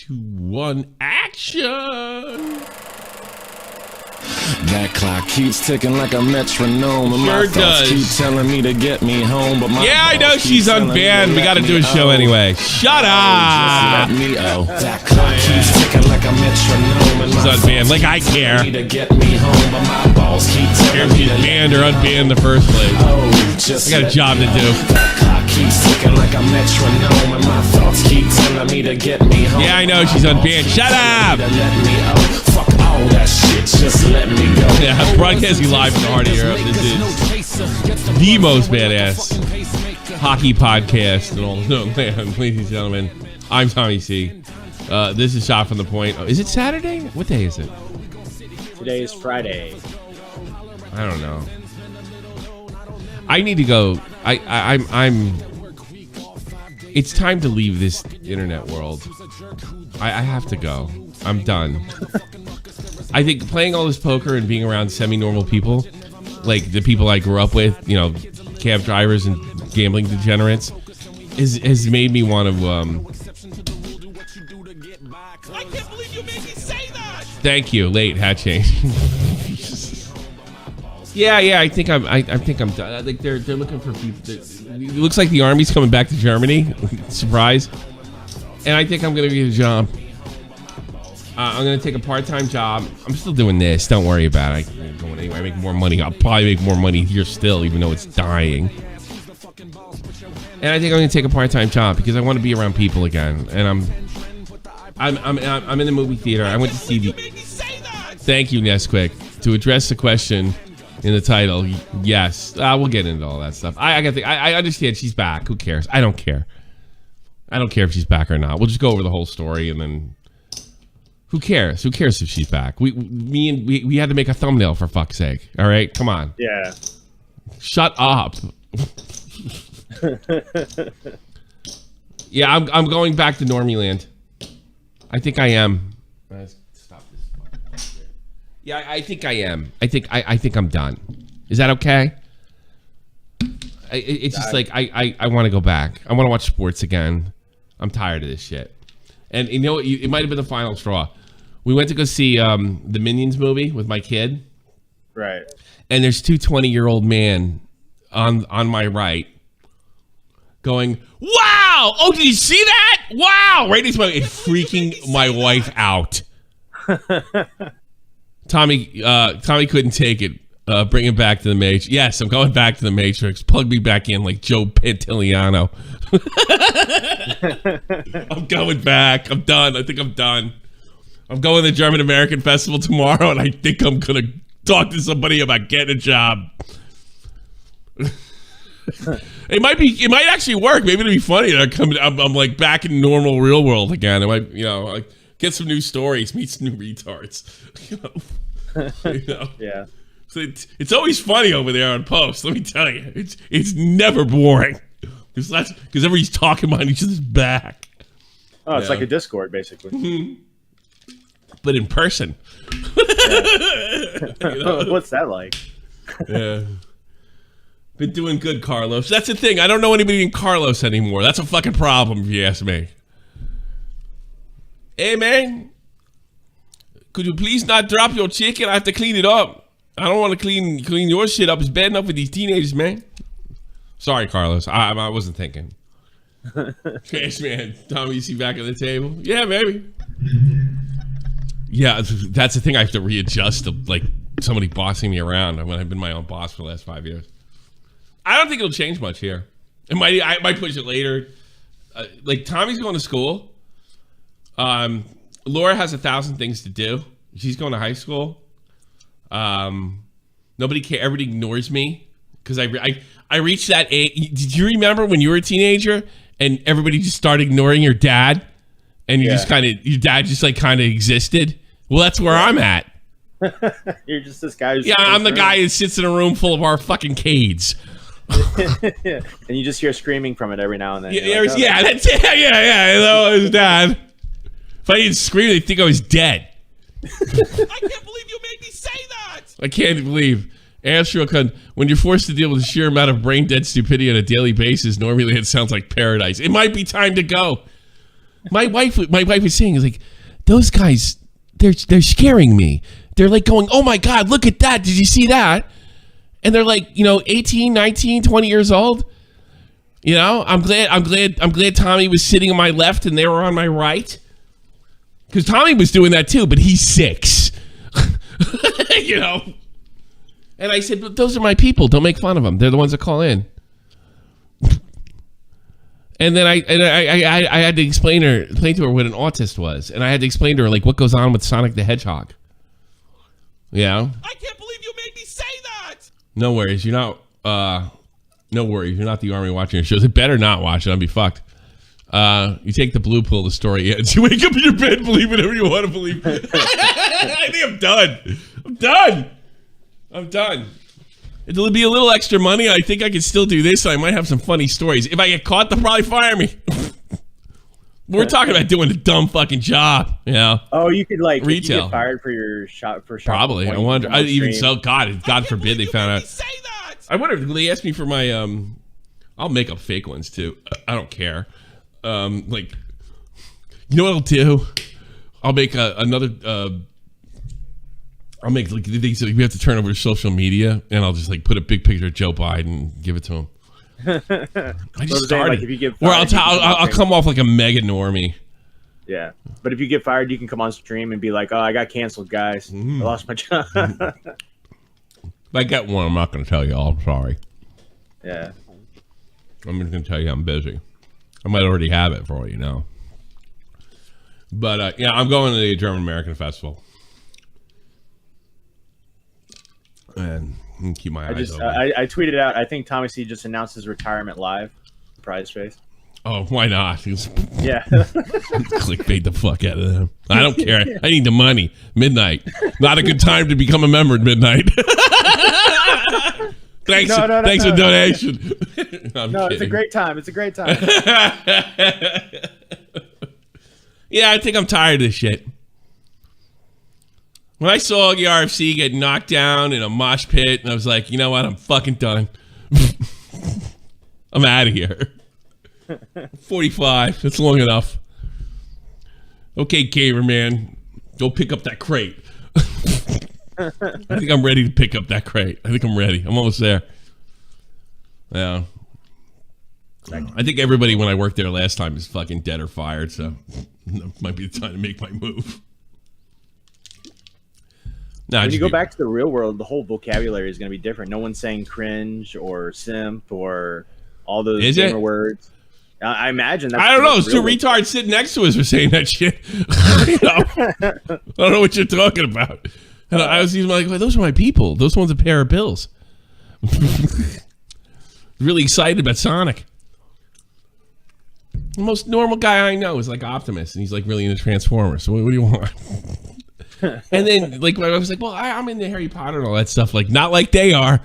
2, 1, action! That clock keeps ticking like a metronome, and Sure my thoughts does. keep telling me to get me home. But my Yeah, I know thoughts she's keep telling me unbanned. to We got to let do me a show out. anyway. Shut up! Just let me out. That clock keeps ticking like a metronome, and She's my unbanned. Like I thoughts keep care. telling me to get me home, but my balls keep Care telling if me she's to banned or unbanned in the first place. Oh, just I got a let job me to do. out. That clock keeps ticking like a metronome, and my thoughts keep telling me to get me home. Yeah, I know she's unbanned. Shut up! To let me out. Fuck all that shit, just let me go. Yeah, broadcasting live from the heart of Europe. This is the most badass hockey podcast and all. No, man, ladies and gentlemen, I'm Tommy C. This is Shot from the Point. Oh, is it Saturday? What day is it? Today is Friday. I don't know. I need to go. I'm. It's time to leave this internet world. I have to go. I'm done. I think playing all this poker and being around semi-normal people, like the people I grew up with, you know, cab drivers and gambling degenerates, has made me want to. I can't believe you made me say that. Thank you, late hat change. Yeah. I think I'm done. Like they're looking for people. It looks like the army's coming back to Germany. Surprise. And I think I'm gonna get a job. I'm gonna take a part-time job. I'm still doing this. Don't worry about it. I ain't going anywhere. I make more money. I'll probably make more money here still, even though it's dying. And I think I'm gonna take a part-time job because I want to be around people again. And I'm in the movie theater. I went to see the. Thank you, Nesquik, to address the question in the title. Yes, we'll get into all that stuff. I understand she's back. Who cares? I don't care. I don't care if she's back or not. We'll just go over the whole story and then. Who cares? Who cares if she's back? We had to make a thumbnail for fuck's sake. All right, come on. Yeah. Shut up. Yeah, I'm going back to Normie Land. I think I am. Stop this. Yeah, I think I am. I think I'm done. Is that okay? It's just like I want to go back. I want to watch sports again. I'm tired of this shit. And you know what? It might have been the final straw. We went to go see the Minions movie with my kid. Right. And there's two 20-year-old men on my right going, wow! Oh, did you see that? Wow! Right next to me, freaking my wife out. Tommy couldn't take it. Bring him back to the Matrix. Yes, I'm going back to the Matrix. Plug me back in like Joe Pantoliano. I'm going back. I'm done. I think I'm done. I'm going to the German American Festival tomorrow, and I think I'm gonna talk to somebody about getting a job. It might actually work. Maybe it'll be funny. I'm like back in normal real world again. I might, like get some new stories, meet some new retards. Yeah. So it's always funny over there on post. Let me tell you, it's never boring because everybody's talking behind each other's back. Oh, it's like a Discord, basically. Mm-hmm. But in person. What's that like? Yeah. Been doing good, Carlos. That's the thing. I don't know anybody named Carlos anymore. That's a fucking problem, if you ask me. Hey, man. Could you please not drop your chicken? I have to clean it up. I don't want to clean your shit up. It's bad enough with these teenagers, man. Sorry, Carlos. I wasn't thinking. Yes, man. Tommy, you see back at the table? Yeah, maybe. Yeah, that's the thing. I have to readjust to like somebody bossing me around when I've been my own boss for the last 5 years. I don't think it'll change much here. I might push it later. Like Tommy's going to school. Laura has 1,000 things to do. She's going to high school. Nobody cares. Everybody ignores me because I reached that age. Did you remember when you were a teenager and everybody just started ignoring your dad, and your dad just like kind of existed? Well, that's where I'm at. You're just this guy. Yeah, I'm the guy who sits in a room full of our fucking Cades. And you just hear screaming from it every now and then. That's I know his dad. If I didn't scream, they'd think I was dead. I can't believe you made me say that. I can't believe. Astro, when you're forced to deal with the sheer amount of brain dead stupidity on a daily basis, normally it sounds like paradise. It might be time to go. My wife was saying, is like, those guys, they're scaring me. They're like going, oh my God, look at that. Did you see that? And they're like, 18, 19, 20 years old. I'm glad Tommy was sitting on my left and they were on my right. Because Tommy was doing that too, but he's 6. And I said, but those are my people. Don't make fun of them. They're the ones that call in. And then I had to explain to her what an autist was, and I had to explain to her like what goes on with Sonic the Hedgehog. Yeah. I can't believe you made me say that. No worries, you're not. No worries, you're not the army watching your shows. It better not watch it. I'll be fucked. You take the blue pill. The story ends. You wake up in your bed, believe whatever you want to believe. I think I'm done. I'm done. It'll be a little extra money. I think I can still do this. I might have some funny stories. If I get caught, they'll probably fire me. We're talking about doing a dumb fucking job. Oh, you could like retail. You get fired for your shop Probably. I wonder. God forbid they found out. I wonder if they asked me for my. I'll make up fake ones too. I don't care. Like, you know what I'll do? I'll make another. I'll make like these. We have to turn over to social media, and I'll just like put a big picture of Joe Biden and give it to him. I just started. Like, if you get fired, I'll come off like a mega normie. Yeah, but if you get fired, you can come on stream and be like, "Oh, I got canceled, guys. I lost my job." If I get one, I'm not going to tell you all. I'm sorry. Yeah, I'm just going to tell you I'm busy. I might already have it for all you know. But I'm going to the German American Festival. And keep my eyes open. I tweeted out, I think Tommy C just announced his retirement live. Surprise face. Oh, why not? Yeah. Clickbait the fuck out of them. I don't care. I need the money. Midnight. Not a good time to become a member at midnight. Thanks for donation. No, it's a great time. It's a great time. Yeah, I think I'm tired of this shit. When I saw the RFC get knocked down in a mosh pit, and I was like, you know what? I'm fucking done. I'm out of here. 45. That's long enough. Okay, gamer man. Go pick up that crate. I think I'm ready to pick up that crate. I think I'm ready. I'm almost there. Yeah. I think everybody when I worked there last time is fucking dead or fired, so might be the time to make my move. No, when you go back to the real world, the whole vocabulary is going to be different. No one's saying cringe or simp or all those gamer words. I imagine that's... I don't know. It's two retards sitting next to us were saying that shit. I don't know what you're talking about. And I was using like, well, those are my people. Those ones a pair of bills. Really excited about Sonic. The most normal guy I know is like Optimus, and he's like really into Transformers. So what do you want? And then, like, I was like, well, I'm into Harry Potter and all that stuff. Like, not like they are.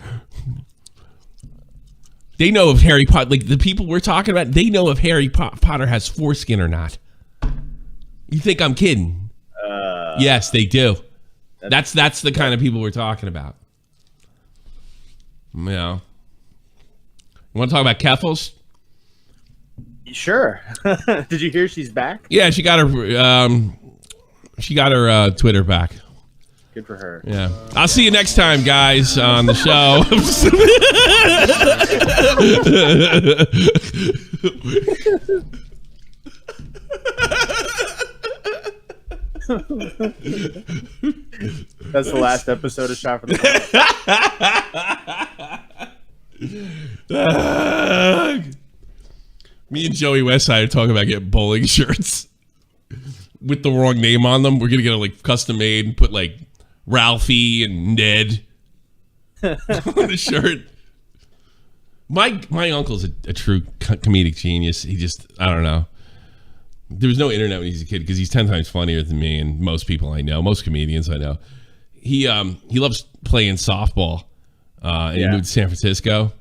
They know if Harry Potter, like, the people we're talking about, they know if Harry Potter has foreskin or not. You think I'm kidding? Yes, they do. That's the kind of people we're talking about. Yeah. You want to talk about Keffals? Sure. Did you hear she's back? Yeah, she got her Twitter back. Good for her. Yeah. I'll see you next time, guys, on the show. That's the last episode of Shot for the Me and Joey Westside are talking about getting bowling shirts with the wrong name on them. We're gonna get it like custom made and put like Ralphie and Ned on the shirt. My uncle's a true comedic genius. He just, I don't know. There was no internet when he was a kid because he's 10 times funnier than me and most people I know, most comedians I know. He loves playing softball, and he moved to San Francisco.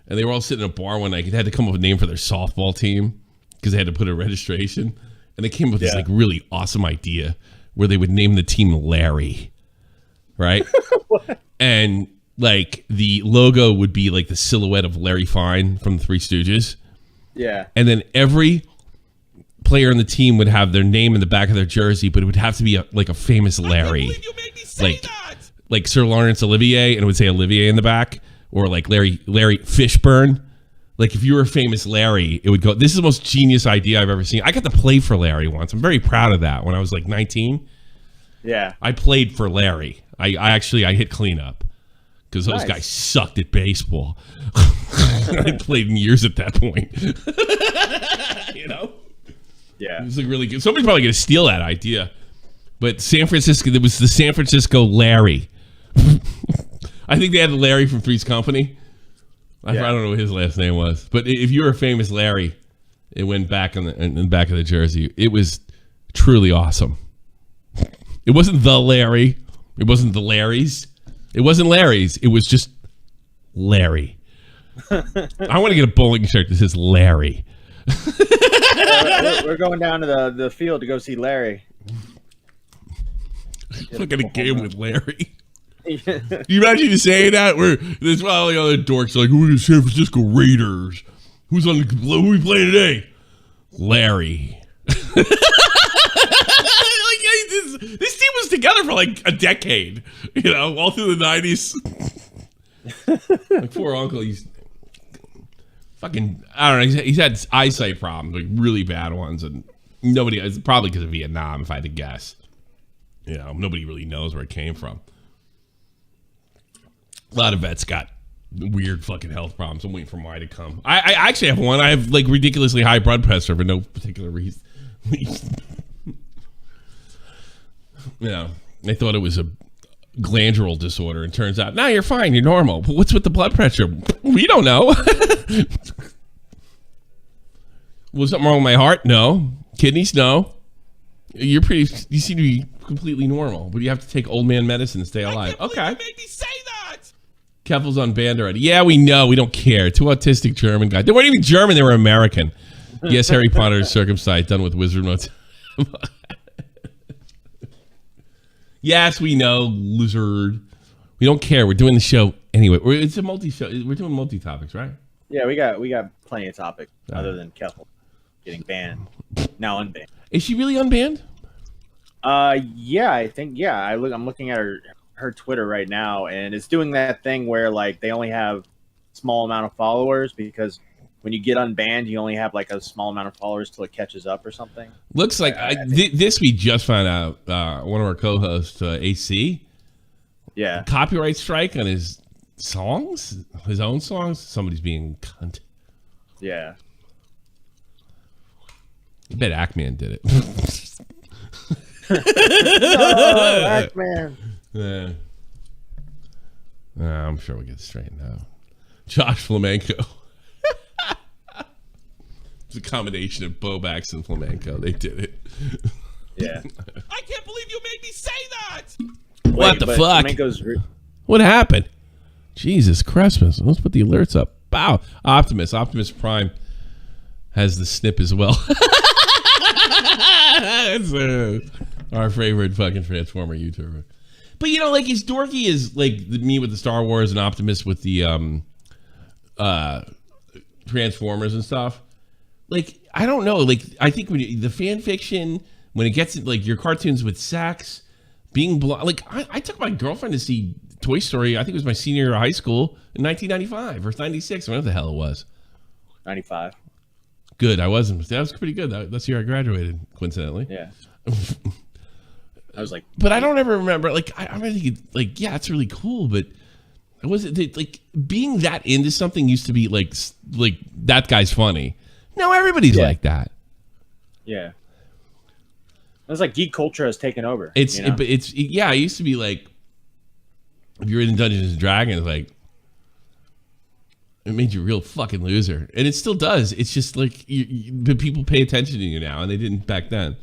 And they were all sitting in a bar one night. They had to come up with a name for their softball team because they had to put a registration. And they came up with this like really awesome idea where they would name the team Larry, right? And like the logo would be like the silhouette of Larry Fine from the Three Stooges. Yeah. And then every player on the team would have their name in the back of their jersey, but it would have to be a famous Larry. I can't believe you made me say that. Like Sir Lawrence Olivier, and it would say Olivier in the back, or like Larry Fishburne. Like if you were a famous Larry, it would go. This is the most genius idea I've ever seen. I got to play for Larry once. I'm very proud of that. When I was like 19, yeah, I played for Larry. I hit cleanup because those guys sucked at baseball. I played in years at that point. You know? Yeah, it was like really good. Somebody's probably gonna steal that idea. But San Francisco, there was the San Francisco Larry. I think they had the Larry from Three's Company. I don't know what his last name was, but if you were a famous Larry, it went back in the back of the jersey. It was truly awesome. It wasn't the Larry. It wasn't the Larrys. It wasn't Larry's. It was just Larry. I want to get a bowling shirt that says Larry. We're going down to the field to go see Larry. Look at a game with Larry. You imagine you saying that? Where there's probably other dorks like, "Who are the San Francisco Raiders? Who we playing today?" Larry. Like, this team was together for like a decade, you know, all through the 90s. Like poor uncle, he's fucking. I don't know. He's had eyesight problems, like really bad ones, and nobody. It's probably because of Vietnam, if I had to guess. You know, nobody really knows where it came from. A lot of vets got weird fucking health problems. I'm waiting for mine to come. I actually have one. I have like ridiculously high blood pressure for no particular reason. You know, they thought it was a glandular disorder, and turns out, no, you're fine, you're normal. But what's with the blood pressure? We don't know. Was something wrong with my heart? No. Kidneys? No. You seem to be completely normal, but you have to take old man medicine to stay alive. I can't believe you made me say that. Keffals unbanned already. Yeah, we know. We don't care. Two autistic German guys. They weren't even German. They were American. Yes, Harry Potter is circumcised, done with wizard motes. Yes, we know, lizard. We don't care. We're doing the show anyway. It's a multi-show. We're doing multi-topics, right? Yeah, we got plenty of topics other than Keffals getting banned. Now unbanned. Is she really unbanned? Yeah, I think I'm looking at her Twitter right now, and it's doing that thing where like they only have small amount of followers because when you get unbanned, you only have like a small amount of followers till it catches up or something. Looks like this we just found out. One of our co-hosts, AC. Yeah. Copyright strike on his songs, his own songs. Somebody's being cunt. Yeah. I bet Ackman did it. Oh, Ackman. Yeah. I'm sure we'll get straightened out. Josh Flamenco. It's a combination of Bobax and Flamenco. They did it. Yeah. I can't believe you made me say that. What the fuck? What happened? Jesus Christmas. Let's put the alerts up. Wow. Optimus Prime has the snip as well. That's our favorite fucking Transformer YouTuber. But you know, like as dorky as like me with the Star Wars and Optimus with the Transformers and stuff. Like I don't know. Like I think when the fan fiction, when it gets like your cartoons with sex, being like I took my girlfriend to see Toy Story. I think it was my senior year of high school in 1995 or 96, whatever the hell it was. 95. Good. I wasn't. That was pretty good. That's the year I graduated, coincidentally. Yeah. I was like, but I don't ever remember. Like, I'm thinking, like, yeah, it's really cool, but it wasn't like being that into something used to be like that guy's funny. Now everybody's like that. Yeah. It's like geek culture has taken over. It used to be like if you're in Dungeons and Dragons, like it made you a real fucking loser, and it still does. It's just like people pay attention to you now, and they didn't back then.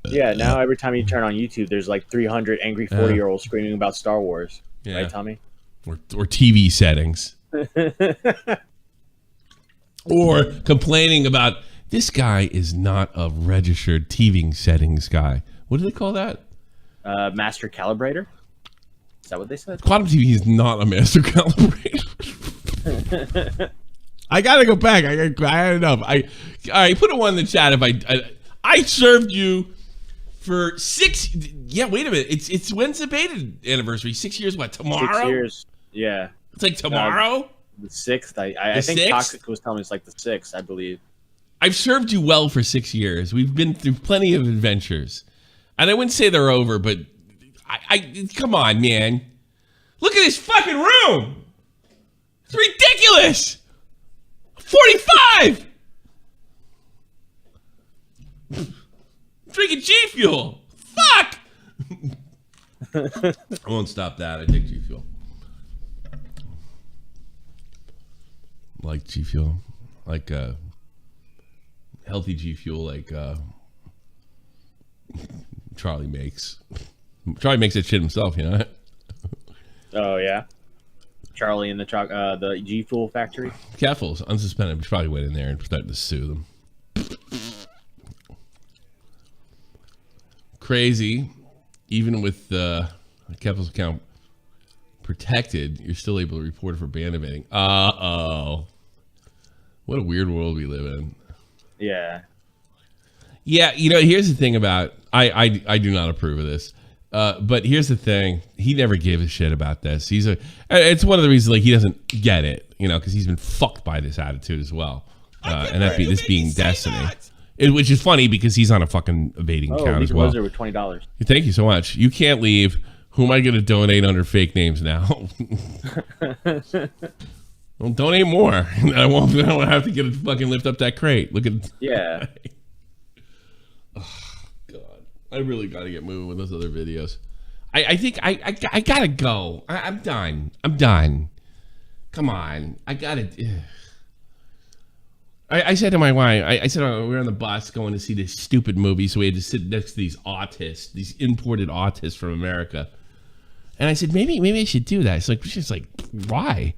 Yeah, now every time you turn on YouTube, there's like 300 angry 40-year-olds screaming about Star Wars. Yeah. Right, Tommy? Or TV settings. Or complaining about, this guy is not a registered TV settings guy. What do they call that? Master calibrator? Is that what they said? Quantum TV is not a master calibrator. I gotta go back. I had enough. All right, put a one in the chat if I served you for 6. Yeah, wait a minute. It's when's the beta anniversary? 6 years? What, tomorrow? 6 years. Yeah. It's like tomorrow. The 6th. I think 6th? Toxic was telling me it's like the 6th, I believe. I've served you well for 6 years. We've been through plenty of adventures, and I wouldn't say they're over, but I come on, man. Look at this fucking room. It's ridiculous. 45. Drinking G Fuel. Fuck. I won't stop that. I take G Fuel. Like G Fuel, like healthy G Fuel, like Charlie makes. Charlie makes that shit himself, you know. Oh yeah, Charlie in the G Fuel factory. Keffals, unsuspended. We should probably went in there and started to sue them. Crazy. Even with Keffals account protected, you're still able to report it for band evading. Uh-oh. What a weird world we live in. Yeah. Yeah, you know, here's the thing about I do not approve of this. But here's the thing. He never gave a shit about this. It's one of the reasons like he doesn't get it, you know, because he's been fucked by this attitude as well. And this being Destiny. Which is funny because he's on a fucking evading account as well. Wizard with $20. Thank you so much. You can't leave. Who am I going to donate under fake names now? Well, donate more. I won't have to get a fucking lift up that crate. Look at Yeah. Oh, God. I really got to get moving with those other videos. I think I got to go. I'm done. I'm done. Come on. I got to... I said to my wife, I said, we were on the bus going to see this stupid movie, so we had to sit next to these autists, these imported autists from America. And I said, maybe I should do that. She's like, why?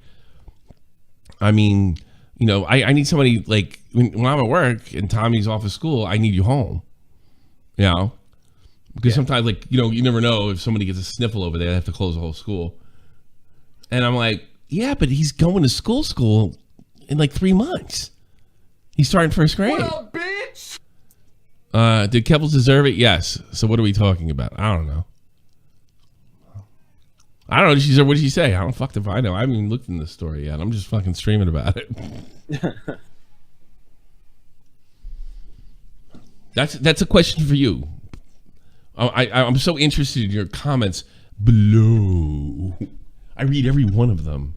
I mean, you know, I need somebody, like, when I'm at work and Tommy's off of school, I need you home. You know? Because sometimes, like, you know, you never know if somebody gets a sniffle over there, they have to close the whole school. And I'm like, yeah, but he's going to school in like 3 months. He's starting first grade. What up, bitch? Did Keffals deserve it? Yes. So what are we talking about? I don't know. What did she say? I don't fuck if I know. I haven't even looked in the story yet. I'm just fucking streaming about it. That's a question for you. I'm so interested in your comments below. I read every one of them.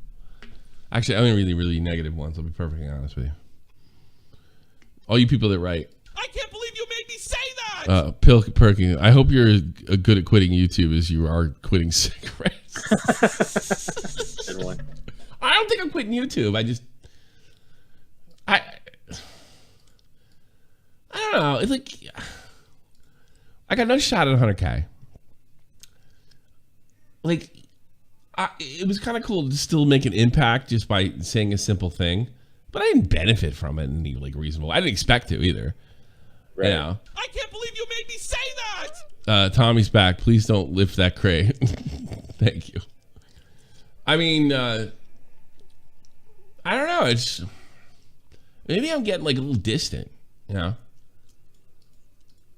Actually, I only read the really negative ones. I'll be perfectly honest with you. All you people that write. I can't believe you made me say that. Perky, I hope you're good at quitting YouTube as you are quitting cigarettes. Good one. I don't think I'm quitting YouTube. I don't know. It's like I got another shot at 100K. Like, it was kind of cool to still make an impact just by saying a simple thing. But I didn't benefit from it in any like reasonable. I didn't expect to either. Right. You know? I can't believe you made me say that. Tommy's back. Please don't lift that crate. Thank you. I mean, I don't know. It's maybe I'm getting like a little distant. You know?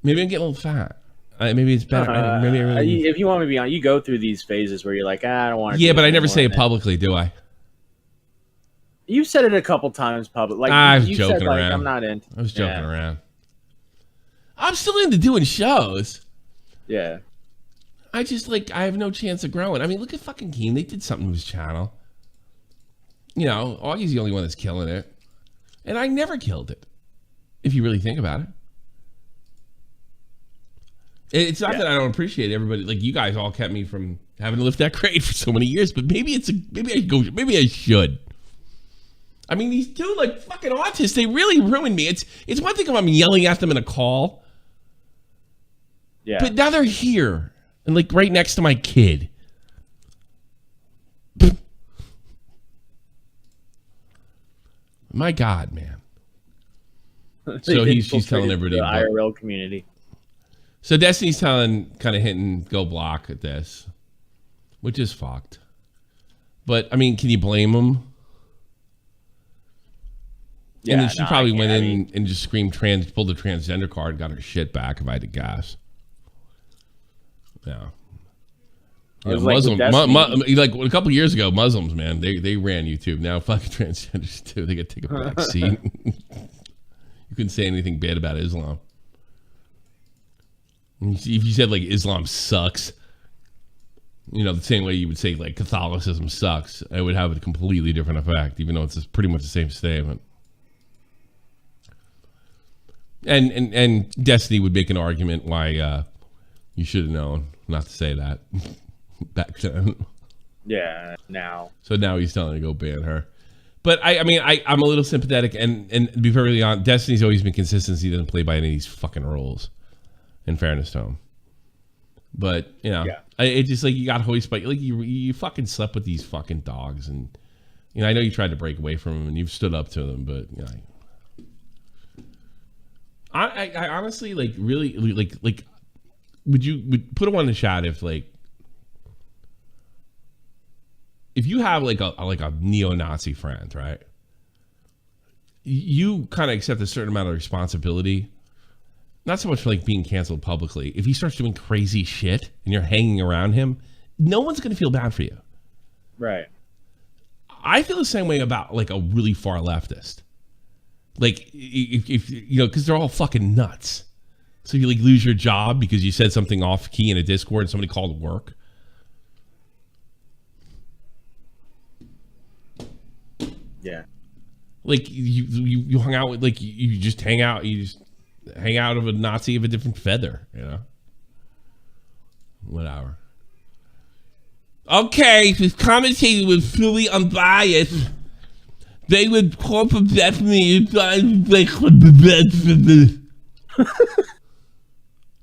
Maybe I'm getting a little fat. Maybe it's better. Maybe I really... If you want me to be honest, you go through these phases where you're like, I don't want to. Yeah, but I never say it publicly, do I? You said it a couple times public. Like I was you joking said, like, around. I'm not in. I was joking around. I'm still into doing shows. Yeah. I just like I have no chance of growing. I mean, look at fucking Keem. They did something to his channel. You know, Augie's the only one that's killing it, and I never killed it. If you really think about it, it's not that I don't appreciate everybody. Like you guys all kept me from having to lift that crate for so many years, but maybe I should. I mean, these two like fucking autists, they really ruined me. It's one thing if I'm yelling at them in a call. Yeah. But now they're here and like right next to my kid. My God, man. So she's telling everybody. The IRL community. So Destiny's telling, kind of hitting go block at this, which is fucked. But I mean, can you blame them? Yeah, and then she no, probably I went can't. in and just screamed pulled the transgender card, got her shit back, if I had to guess. Yeah. It was like with Muslim, like a couple years ago, Muslims, man, they ran YouTube. Now fucking transgenders too. They got to take a back seat. You couldn't say anything bad about Islam. If you said like Islam sucks, you know, the same way you would say like Catholicism sucks, it would have a completely different effect, even though it's pretty much the same statement. And Destiny would make an argument why you should have known not to say that back then. Yeah, now. So now he's telling her to go ban her. But I mean, I'm a little sympathetic, and to be very honest, Destiny's always been consistent. He doesn't play by any of these fucking rules, in fairness to him. But, you know, it's just like you got hoist by, like you fucking slept with these fucking dogs. And, you know, I know you tried to break away from them and you've stood up to them, but, you know. I honestly, like, really, like, would put them on the shot if, like, if you have like a neo-Nazi friend, right? You kind of accept a certain amount of responsibility. Not so much for like being canceled publicly. If he starts doing crazy shit and you're hanging around him, no one's going to feel bad for you. Right. I feel the same way about like a really far leftist. Like if you know, because they're all fucking nuts. So you like lose your job because you said something off key in a Discord and somebody called work. Yeah. Like you hung out with, like you just hang out, of a Nazi of a different feather, you know. Whatever. Okay, if this commentator was fully unbiased, they would call for Bethany and try to make the best of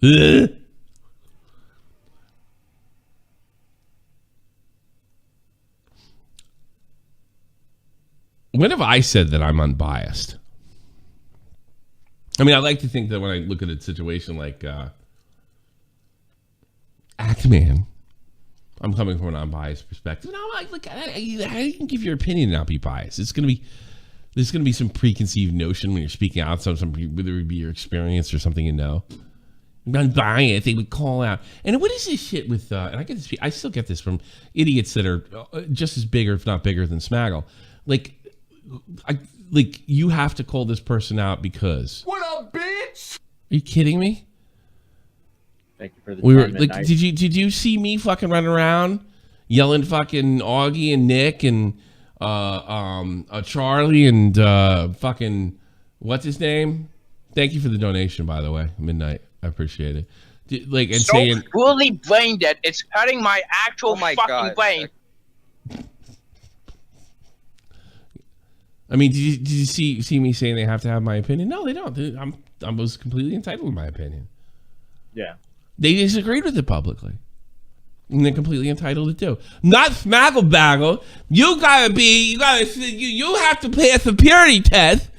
this. When have I said that I'm unbiased? I mean, I like to think that when I look at a situation like Actman, I'm coming from an unbiased perspective. No, look, how do you can give your opinion and not be biased? There's gonna be some preconceived notion when you're speaking out, whether it be your experience or something you know. I'm unbiased. They would call out. And what is this shit with? And I still get this from idiots that are just as big or if not bigger than Smaggle. Like you have to call this person out because. What up, bitch? Are you kidding me? Thank you for the we were time like, night. did you see me fucking running around yelling fucking Augie and Nick and Charlie and fucking what's his name? Thank you for the donation, by the way. Midnight, I appreciate it. Like and so saying fully brain dead, it's hurting my actual fucking brain. I mean, did you see me saying they have to have my opinion? No, they don't. I was completely entitled to my opinion. Yeah. They disagreed with it publicly. And they're completely entitled to do. Not Smaggle Baggle. You have to pass a purity test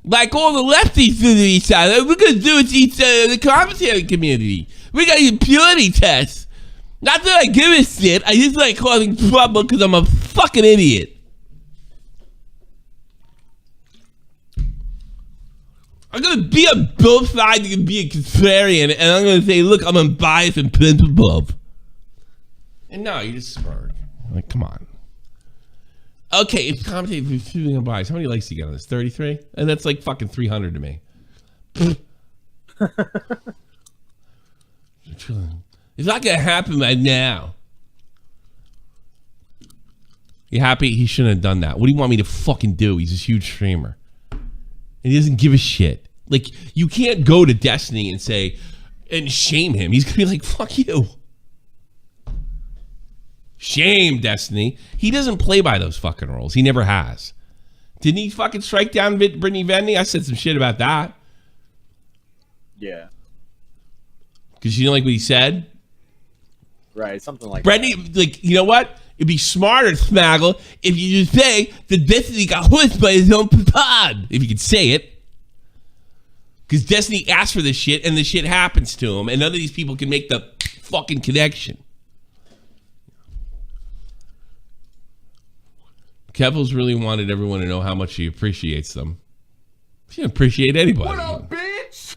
like all the lefties do to each other. We're going to do it to each other, the commentary community. We got a purity test. Not that I give a shit. I just like causing trouble because I'm a fucking idiot. I'm going to be on both sides and be a contrarian, and I'm going to say, look, I'm unbiased and principled. And no, you just spurred. Like, come on. Okay, if commentators are shooting unbiased, how many likes do you get on this? 33? And that's like fucking 300 to me. It's not going to happen right now. You happy? He shouldn't have done that. What do you want me to fucking do? He's this huge streamer. And he doesn't give a shit. Like, you can't go to Destiny and say, and shame him. He's going to be like, fuck you. Shame, Destiny. He doesn't play by those fucking rules. He never has. Didn't he fucking strike down Brittany Vendney? I said some shit about that. Yeah. Because you didn't like what he said? Right, something like Brittany, that. like, you know what? It'd be smarter, Smaggle, if you just say that Destiny got hooked by his own pod. If you could say it. Because Destiny asked for this shit, and the shit happens to him, and none of these people can make the fucking connection. Keffals really wanted everyone to know how much he appreciates them. She didn't appreciate anybody. What up, bitch?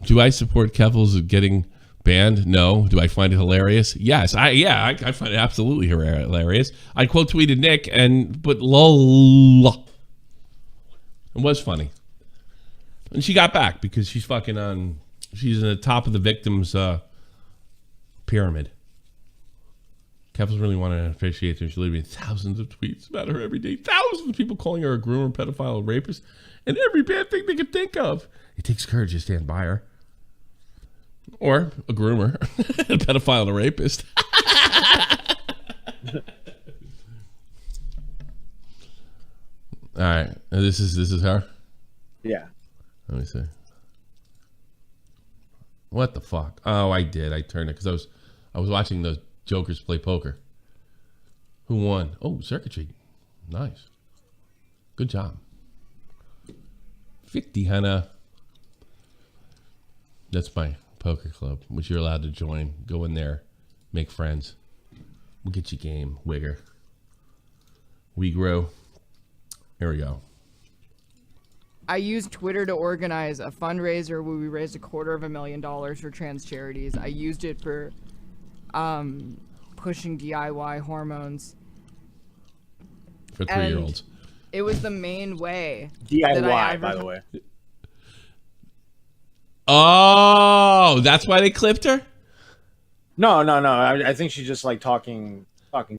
Do I support Keffals getting banned? No. Do I find it hilarious? Yes. I find it absolutely hilarious. I quote tweeted Nick but lol. It was funny. And she got back because she's fucking on. She's in the top of the victim's pyramid. Keffals really wanted to officiate her. She's literally thousands of tweets about her every day. Thousands of people calling her a groomer, pedophile, a rapist, and every bad thing they could think of. It takes courage to stand by her. Or a groomer, a pedophile, and a rapist. All right, this is her. Yeah. Let me see. What the fuck? Oh, I did. I turned it because I was watching those jokers play poker. Who won? Oh, circuitry. Nice. Good job. 50, Hannah. That's my poker club, which you're allowed to join. Go in there, make friends. We'll get you game, Wigger. We grow. Here we go. I used Twitter to organize a fundraiser where we raised $250,000 for trans charities. I used it for pushing DIY hormones. For 3-year-olds. It was the main way. DIY, by the way. Oh, that's why they clipped her? No. I think she's just like talking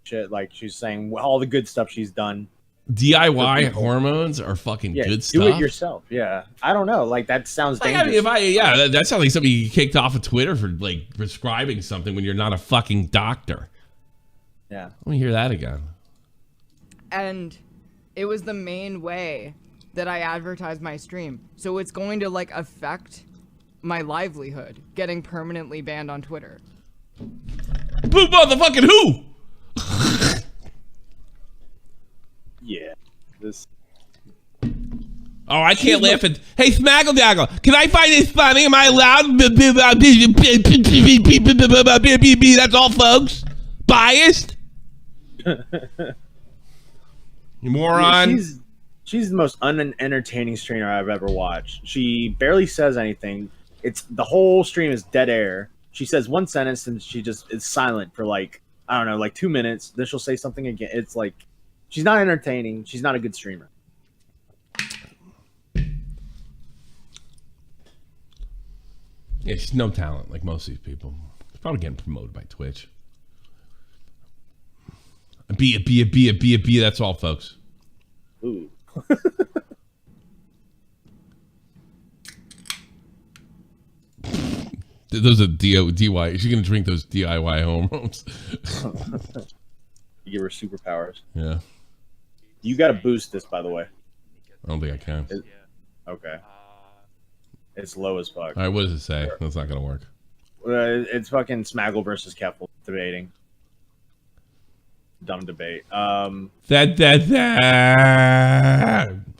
shit. Like she's saying all the good stuff she's done. DIY hormones are fucking good stuff. Do it yourself. Yeah. I don't know. Like that sounds dangerous. I mean, that sounds like somebody kicked off of Twitter for like prescribing something when you're not a fucking doctor. Yeah. Let me hear that again. And it was the main way that I advertised my stream. So it's going to like affect my livelihood, getting permanently banned on Twitter. Who motherfucking who? Yeah. This. Oh, I can't laugh at. Hey, Smaggle Daggle, can I find this funny? Am I allowed? That's all, folks. Biased. You moron. Yeah, she's the most unentertaining streamer I've ever watched. She barely says anything. It's the whole stream is dead air. She says one sentence and she just is silent for like, I don't know, like 2 minutes. Then she'll say something again. It's like she's not entertaining. She's not a good streamer. Yeah, she's no talent like most of these people. She's probably getting promoted by Twitch. Be it. That's all, folks. Ooh. Those are DIY. She's gonna drink those DIY hormones. You give her superpowers. Yeah. You got to boost this, by the way. I don't think I can. Okay. It's low as fuck. All right, what does it say? That's not gonna work. It's fucking Smaggle versus Keffals debating. Dumb debate. That.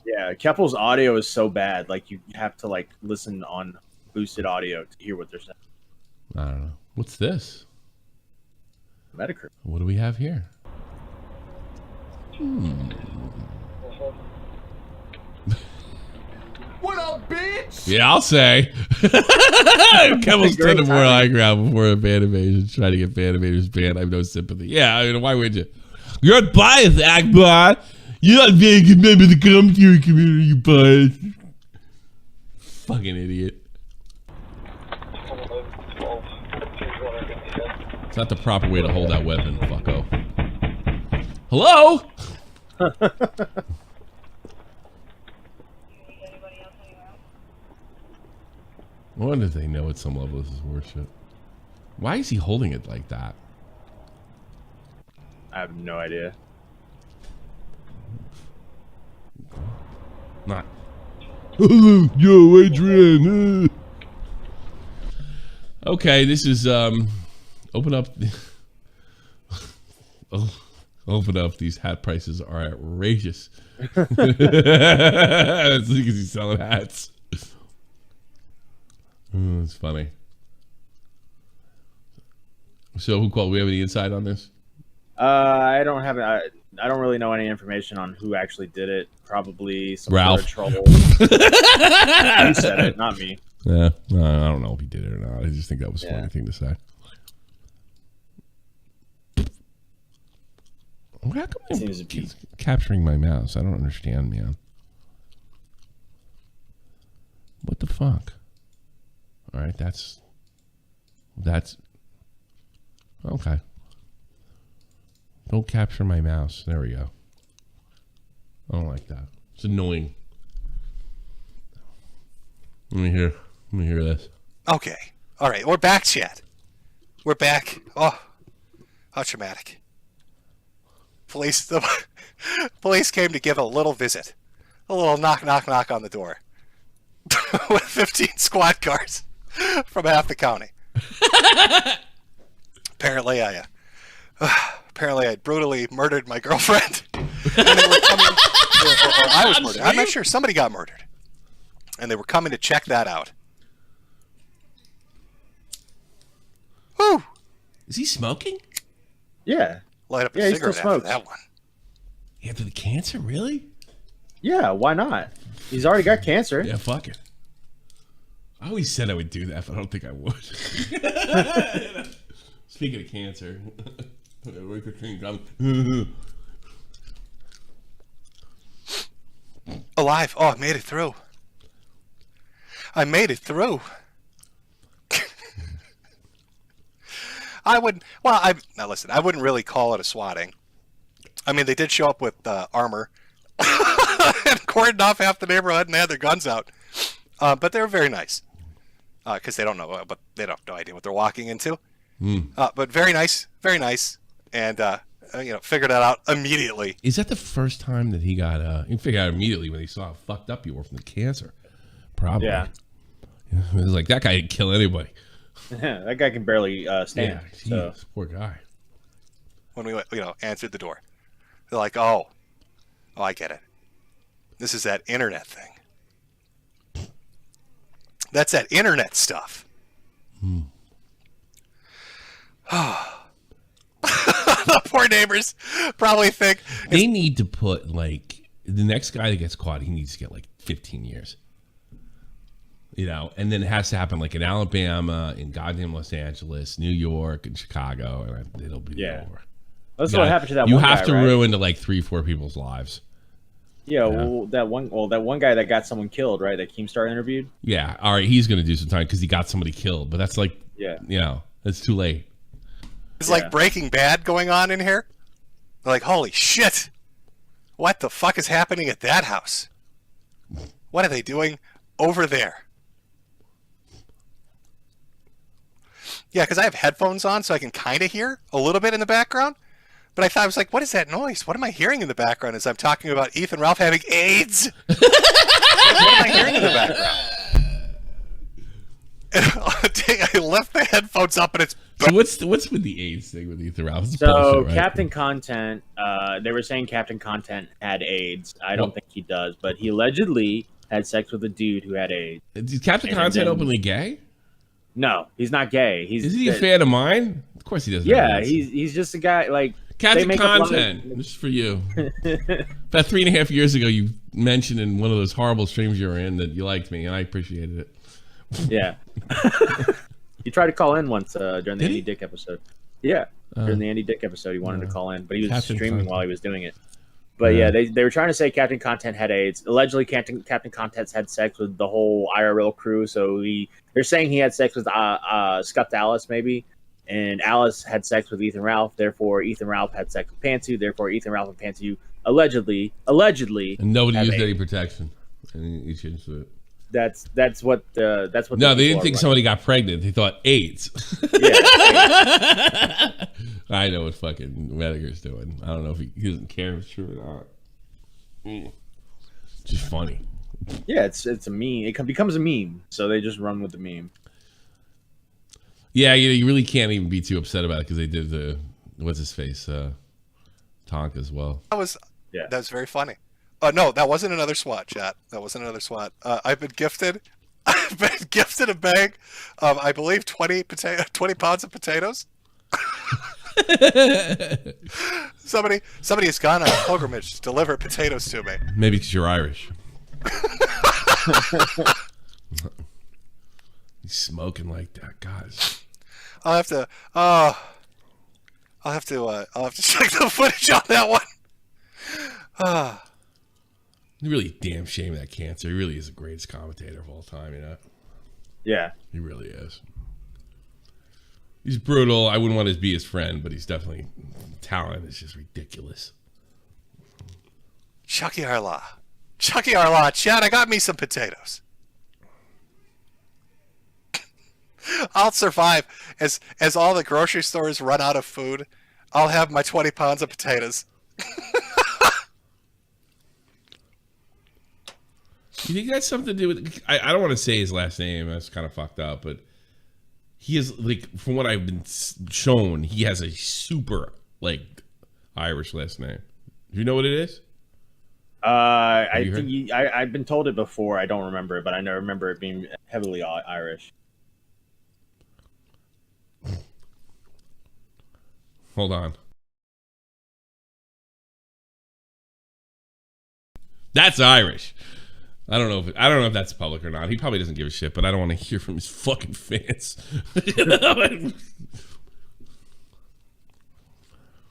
Yeah, Keffals' audio is so bad. Like you have to like listen on boosted audio to hear what they're saying. I don't know. What's this? Metokur. What do we have here? What up, bitch? Yeah, I'll say. Keffals turned to more high ground before a fan invasion. Trying to get fan invaders banned. I have no sympathy. Yeah, I mean, why would you? You're biased, Akbar. You're not being a good member of the commentary community, you biased. Fucking idiot. It's not the proper way to hold that weapon, fucko. Hello? I wonder if they know at some level this is worship. Why is he holding it like that? I have no idea. Not. Yo, Adrian. Okay, this is open up. Open up. These hat prices are outrageous. That's because he's selling hats. It's funny. So who called? We have any insight on this? I don't have. I don't really know any information on who actually did it. Probably some Ralph. sort of troll. You said it, not me. Yeah, I don't know if he did it or not. I just think that was a funny thing to say. How come it Seems to be keeps capturing my mouse? I don't understand, man. What the fuck? All right, that's okay. Don't capture my mouse. There we go. I don't like that. It's annoying. Let me hear this. Okay. All right. We're back, chat. We're back. Oh, how traumatic. The police came to give a little visit. A little knock, knock, knock on the door. With 15 squad cars from half the county. Apparently I brutally murdered my girlfriend. And they were coming, or I was murdered. I'm not sure. Somebody got murdered. And they were coming to check that out. Whew. Is he smoking? Yeah. Light up a Yeah, he still cigarette after smokes. that one. After the cancer, really? Yeah, why not? He's already got cancer. Yeah, fuck it. I always said I would do that, but I don't think I would. Speaking of cancer, Alive. Oh, I made it through. I made it through. Now listen, I wouldn't really call it a swatting. I mean, they did show up with armor and cordoned off half the neighborhood and they had their guns out. But they were very nice. Because they don't know, but they don't have no idea what they're walking into. But very nice, and figured that out immediately. Is that the first time that he got? He figured out immediately when he saw how fucked up you were from the cancer. Probably. Yeah. It was like that guy didn't kill anybody. That guy can barely stand. Yeah, geez, poor guy. When we answered the door, they're like, "Oh, I get it. This is that internet thing. That's that internet stuff." The poor neighbors probably think They need to put, like, the next guy that gets caught, he needs to get, like, 15 years. And then it has to happen, like, in Alabama, in goddamn Los Angeles, New York, and Chicago, and it'll be over. That's what happened to that you one guy, have to right? ruin, like, 3-4 people's lives. Yeah, well, that one guy that got someone killed, right? That Keemstar interviewed. Yeah, all right, he's going to do some time because he got somebody killed, but that's like, Yeah. it's too late. it's like Breaking Bad going on in here. They're like, "Holy shit! What the fuck is happening at that house? What are they doing over there?" Yeah, because I have headphones on, so I can kind of hear a little bit in the background. But I was like, what is that noise? What am I hearing in the background as I'm talking about Ethan Ralph having AIDS? What am I hearing in the background? And I left the headphones up, and it's... So what's with the AIDS thing with Ethan Ralph? It's So bullshit, right? Captain Content, they were saying Captain Content had AIDS. I don't think he does, but he allegedly had sex with a dude who had AIDS. Is Captain Content openly gay? No, he's not gay. Is he a fan of mine? Of course he doesn't. Yeah, he's just a guy like Captain make up Content. This is for you. About 3.5 years ago, you mentioned in one of those horrible streams you were in that you liked me, and I appreciated it. Yeah. He tried to call in once during the Andy Dick episode. Yeah, during the Andy Dick episode, he wanted to call in, but he was Captain streaming Content. while he was doing it. But yeah, they were trying to say Captain Content had AIDS. Allegedly, Captain Content's had sex with the whole IRL crew. So they're saying he had sex with Scuffed Alice, maybe, and Alice had sex with Ethan Ralph. Therefore, Ethan Ralph had sex with Pantsu. Therefore, Ethan Ralph and Pantsu allegedly, And nobody have used AIDS. any protection. And he changed it. That's what. No, they didn't think somebody got pregnant. They thought AIDS. Yeah, I know what fucking Metokur's doing. I don't know if he doesn't care if it's true or not. Just funny. yeah, it's a meme. It becomes a meme, so they just run with the meme. Yeah, you really can't even be too upset about it because they did the what's his face Tonk as well. That was very funny. No, that wasn't another SWAT, chat. That wasn't another SWAT. I've been gifted a bag of, I believe, 20 pounds of potatoes. Somebody has gone on a pilgrimage to deliver potatoes to me. Maybe because you're Irish. He's smoking like that, guys. I'll have to check the footage on that one. It's really a damn shame that cancer. He really is the greatest commentator of all time, you know? Yeah. He really is. He's brutal. I wouldn't want to be his friend, but he's definitely talent is just ridiculous. Chucky Arla, Chad, I got me some potatoes. I'll survive as all the grocery stores run out of food. I'll have my 20 pounds of potatoes. You think that's something to do with? I don't want to say his last name. That's kind of fucked up, but he is like, from what I've been shown, he has a super like Irish last name. Do you know what it is? I think I've been told it before. I don't remember it, but I know remember it being heavily Irish. Hold on. That's Irish. I don't know if that's public or not. He probably doesn't give a shit, but I don't want to hear from his fucking fans.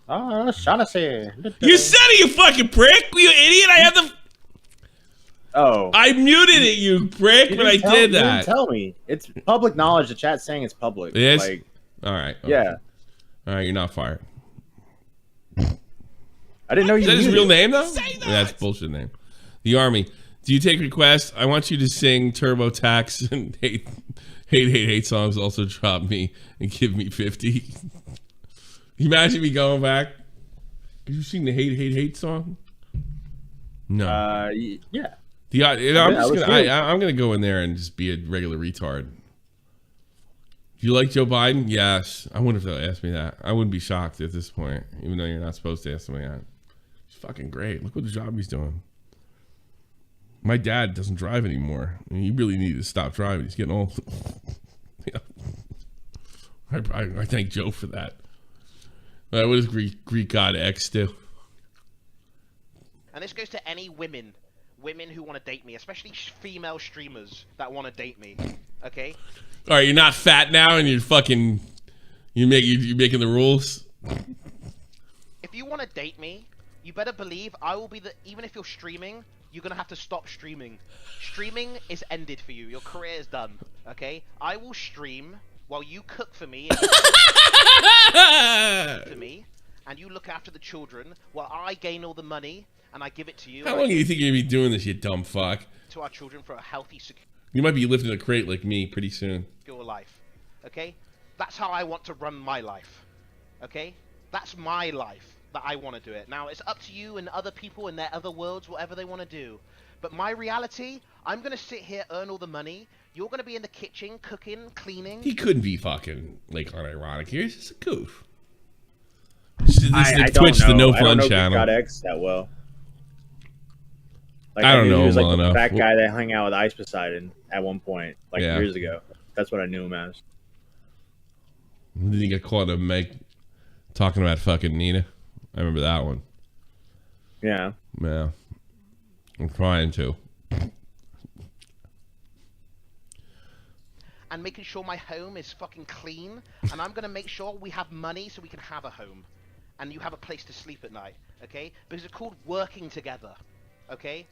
Oh, Shaughnessy. You said it, you fucking prick! You idiot! I had the. Oh. I muted it, you prick, but I did that. You didn't tell me. It's public knowledge. The chat's saying it's public. It is? Like, all right. Okay. Yeah. All right, you're not fired. I didn't know you. Is that his muted real it. name though? That's bullshit name. The Army. Do you take requests? I want you to sing TurboTax and hate songs. Also drop me and give me 50. Can you imagine me going back? Did you sing the hate song? No. Yeah. I'm gonna go in there and just be a regular retard. Do you like Joe Biden? Yes. I wonder if they'll ask me that. I wouldn't be shocked at this point, even though you're not supposed to ask me that. He's fucking great. Look what the job he's doing. My dad doesn't drive anymore. I mean, he really needed to stop driving. He's getting old. Yeah. I thank Joe for that. What does GreekGodx do? And this goes to any women who want to date me, especially female streamers that want to date me. Okay. All right, you're not fat now, and you're making the rules. If you want to date me, you better believe I will be even if you're streaming, you're gonna have to stop streaming. Streaming is ended for you. Your career is done. Okay? I will stream while you cook for me. And you look after the children while I gain all the money and I give it to you. How long do you think you're gonna be doing this, you dumb fuck? To our children for a healthy, secure. You might be lifting a crate like me pretty soon. Life. Okay? That's how I want to run my life. Okay? That's my life that I want to do it. Now, it's up to you and other people in their other worlds, whatever they want to do. But my reality, I'm going to sit here, earn all the money. You're going to be in the kitchen, cooking, cleaning. He couldn't be fucking, like, unironic here. It's just a goof. This is Twitch, the no fun channel. I don't know GreekGodx that well. Like, I don't know he was him like well the enough. fat guy that hung out with Ice Poseidon at one point, like Yeah. years ago. That's what I knew him as. Did he get caught up talking about fucking Nina? I remember that one. Yeah. Yeah. I'm trying to. And making sure my home is fucking clean. And I'm going to make sure we have money so we can have a home. And you have a place to sleep at night. Okay? Because it's called working together. Okay?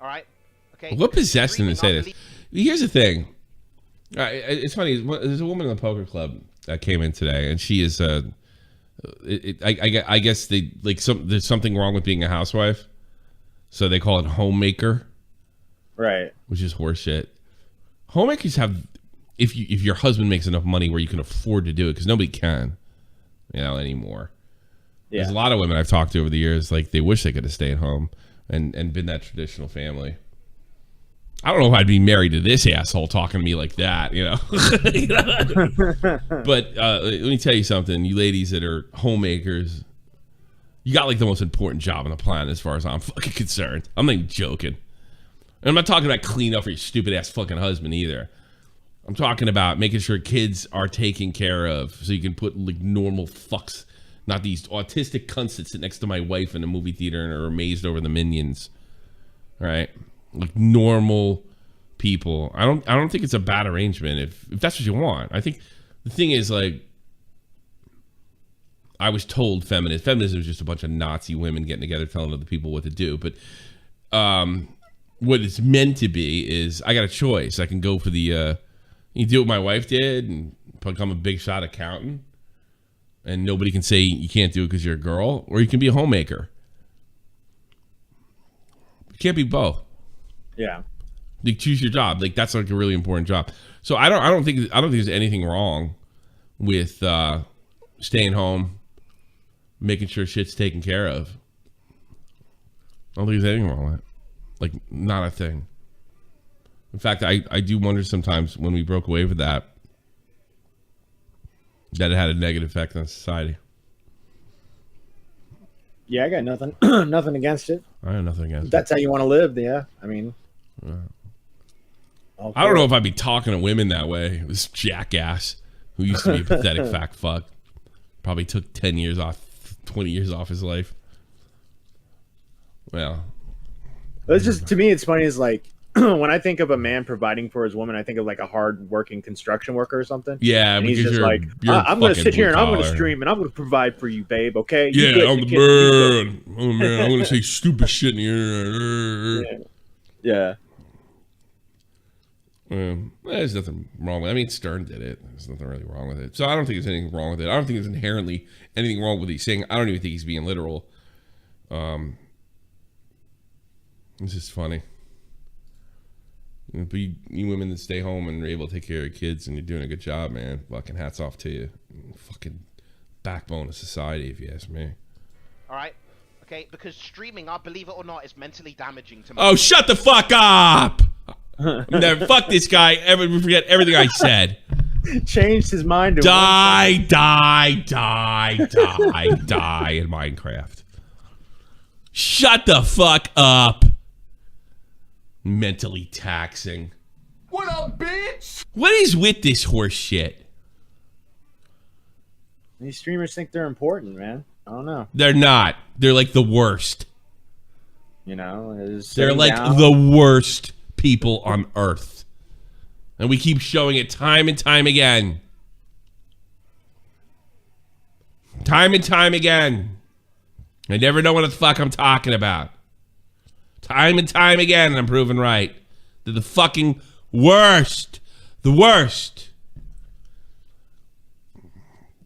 Alright? Okay? What possessed him to say this? Here's the thing. It's funny. There's a woman in the poker club that came in today, and she is. I guess they like there's something wrong with being a housewife, so they call it homemaker, right? Which is horseshit. Homemakers have, if your husband makes enough money where you can afford to do it, because nobody can, anymore. Yeah. There's a lot of women I've talked to over the years, like they wish they could have stayed home and been that traditional family. I don't know if I'd be married to this asshole talking to me like that, But let me tell you something, you ladies that are homemakers, you got like the most important job on the planet as far as I'm fucking concerned. I'm not even joking. And I'm not talking about clean up for your stupid ass fucking husband either. I'm talking about making sure kids are taken care of so you can put like normal fucks Not these autistic cunts that sit next to my wife in a movie theater and are amazed over the Minions. All right? Like normal people. I don't think it's a bad arrangement if that's what you want. I think the thing is, like, I was told feminism is just a bunch of Nazi women getting together telling other people what to do. But what it's meant to be is I got a choice. I can go for the you do what my wife did and become a big shot accountant, and nobody can say you can't do it because you're a girl, or you can be a homemaker. You can't be both. Yeah. You choose your job. Like, that's like a really important job. So I don't think there's anything wrong with staying home, making sure shit's taken care of. I don't think there's anything wrong with it. Like, not a thing. In fact, I do wonder sometimes when we broke away with that it had a negative effect on society. Yeah, I got nothing nothing against it. I have nothing against it. That's how you want to live, yeah. I mean, I don't know if I'd be talking to women that way. This jackass who used to be a pathetic fat fuck probably took 20 years off his life. Well, it's just, to me, it's funny. Is like when I think of a man providing for his woman, I think of like a hard-working construction worker or something. Yeah, and he's just like, I'm going to sit here and I'm going to stream and I'm going to provide for you, babe. Okay? Yeah, I'm the man. Oh man, I'm going to say stupid shit in the internet. Yeah. There's nothing wrong with it. I mean, Stern did it. There's nothing really wrong with it. So I don't think there's anything wrong with it. I don't think there's inherently anything wrong with what he's saying. I don't even think he's being literal. It's just funny. But you women that stay home and are able to take care of your kids and you're doing a good job, man. Fucking hats off to you. Fucking backbone of society, if you ask me. All right. Okay, because streaming, I believe it or not, is mentally damaging to me. Oh, shut the fuck up! Never, fuck this guy. Forget everything I said. Changed his mind to die in Minecraft. Shut the fuck up. Mentally taxing. What up, bitch? What is with this horse shit? These streamers think they're important, man. I don't know. They're not. They're like the worst. You know, they're like the worst people on earth. And we keep showing it time and time again. Time and time again. I never know what the fuck I'm talking about. Time and time again, I'm proven right. They're the fucking worst. The worst.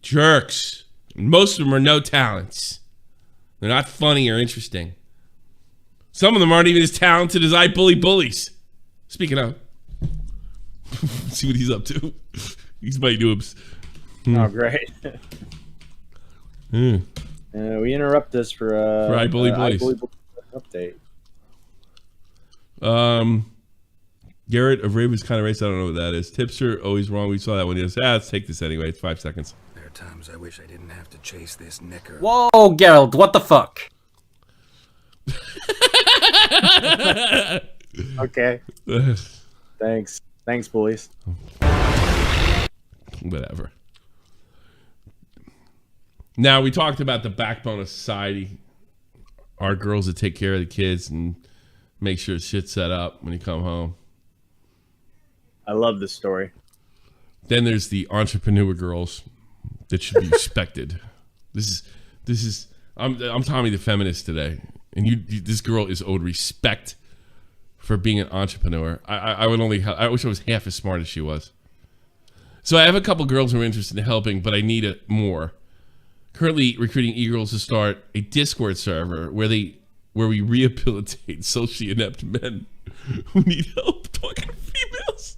Jerks. Most of them are no talents. They're not funny or interesting. Some of them aren't even as talented as Bully Bullies. Speaking of. See what he's up to. He's my noobs. Oh, great. We interrupt this for Bully Bullies update. Garrett of Ravens kind of race. I don't know what that is. Tips are always wrong. We saw that one. Let's take this anyway. It's 5 seconds. There are times I wish I didn't have to chase this knicker. Whoa, Geralt, what the fuck? Okay. Thanks, bullies. Whatever. Now, we talked about the backbone of society. Our girls that take care of the kids and make sure shit's set up when you come home. I love this story. Then there's the entrepreneur girls that should be respected. This is. I'm Tommy the feminist today, and this girl is owed respect for being an entrepreneur. I wish I was half as smart as she was. So I have a couple girls who are interested in helping, but I need it more. Currently recruiting e-girls to start a Discord server where we rehabilitate socially inept men who need help talking to females.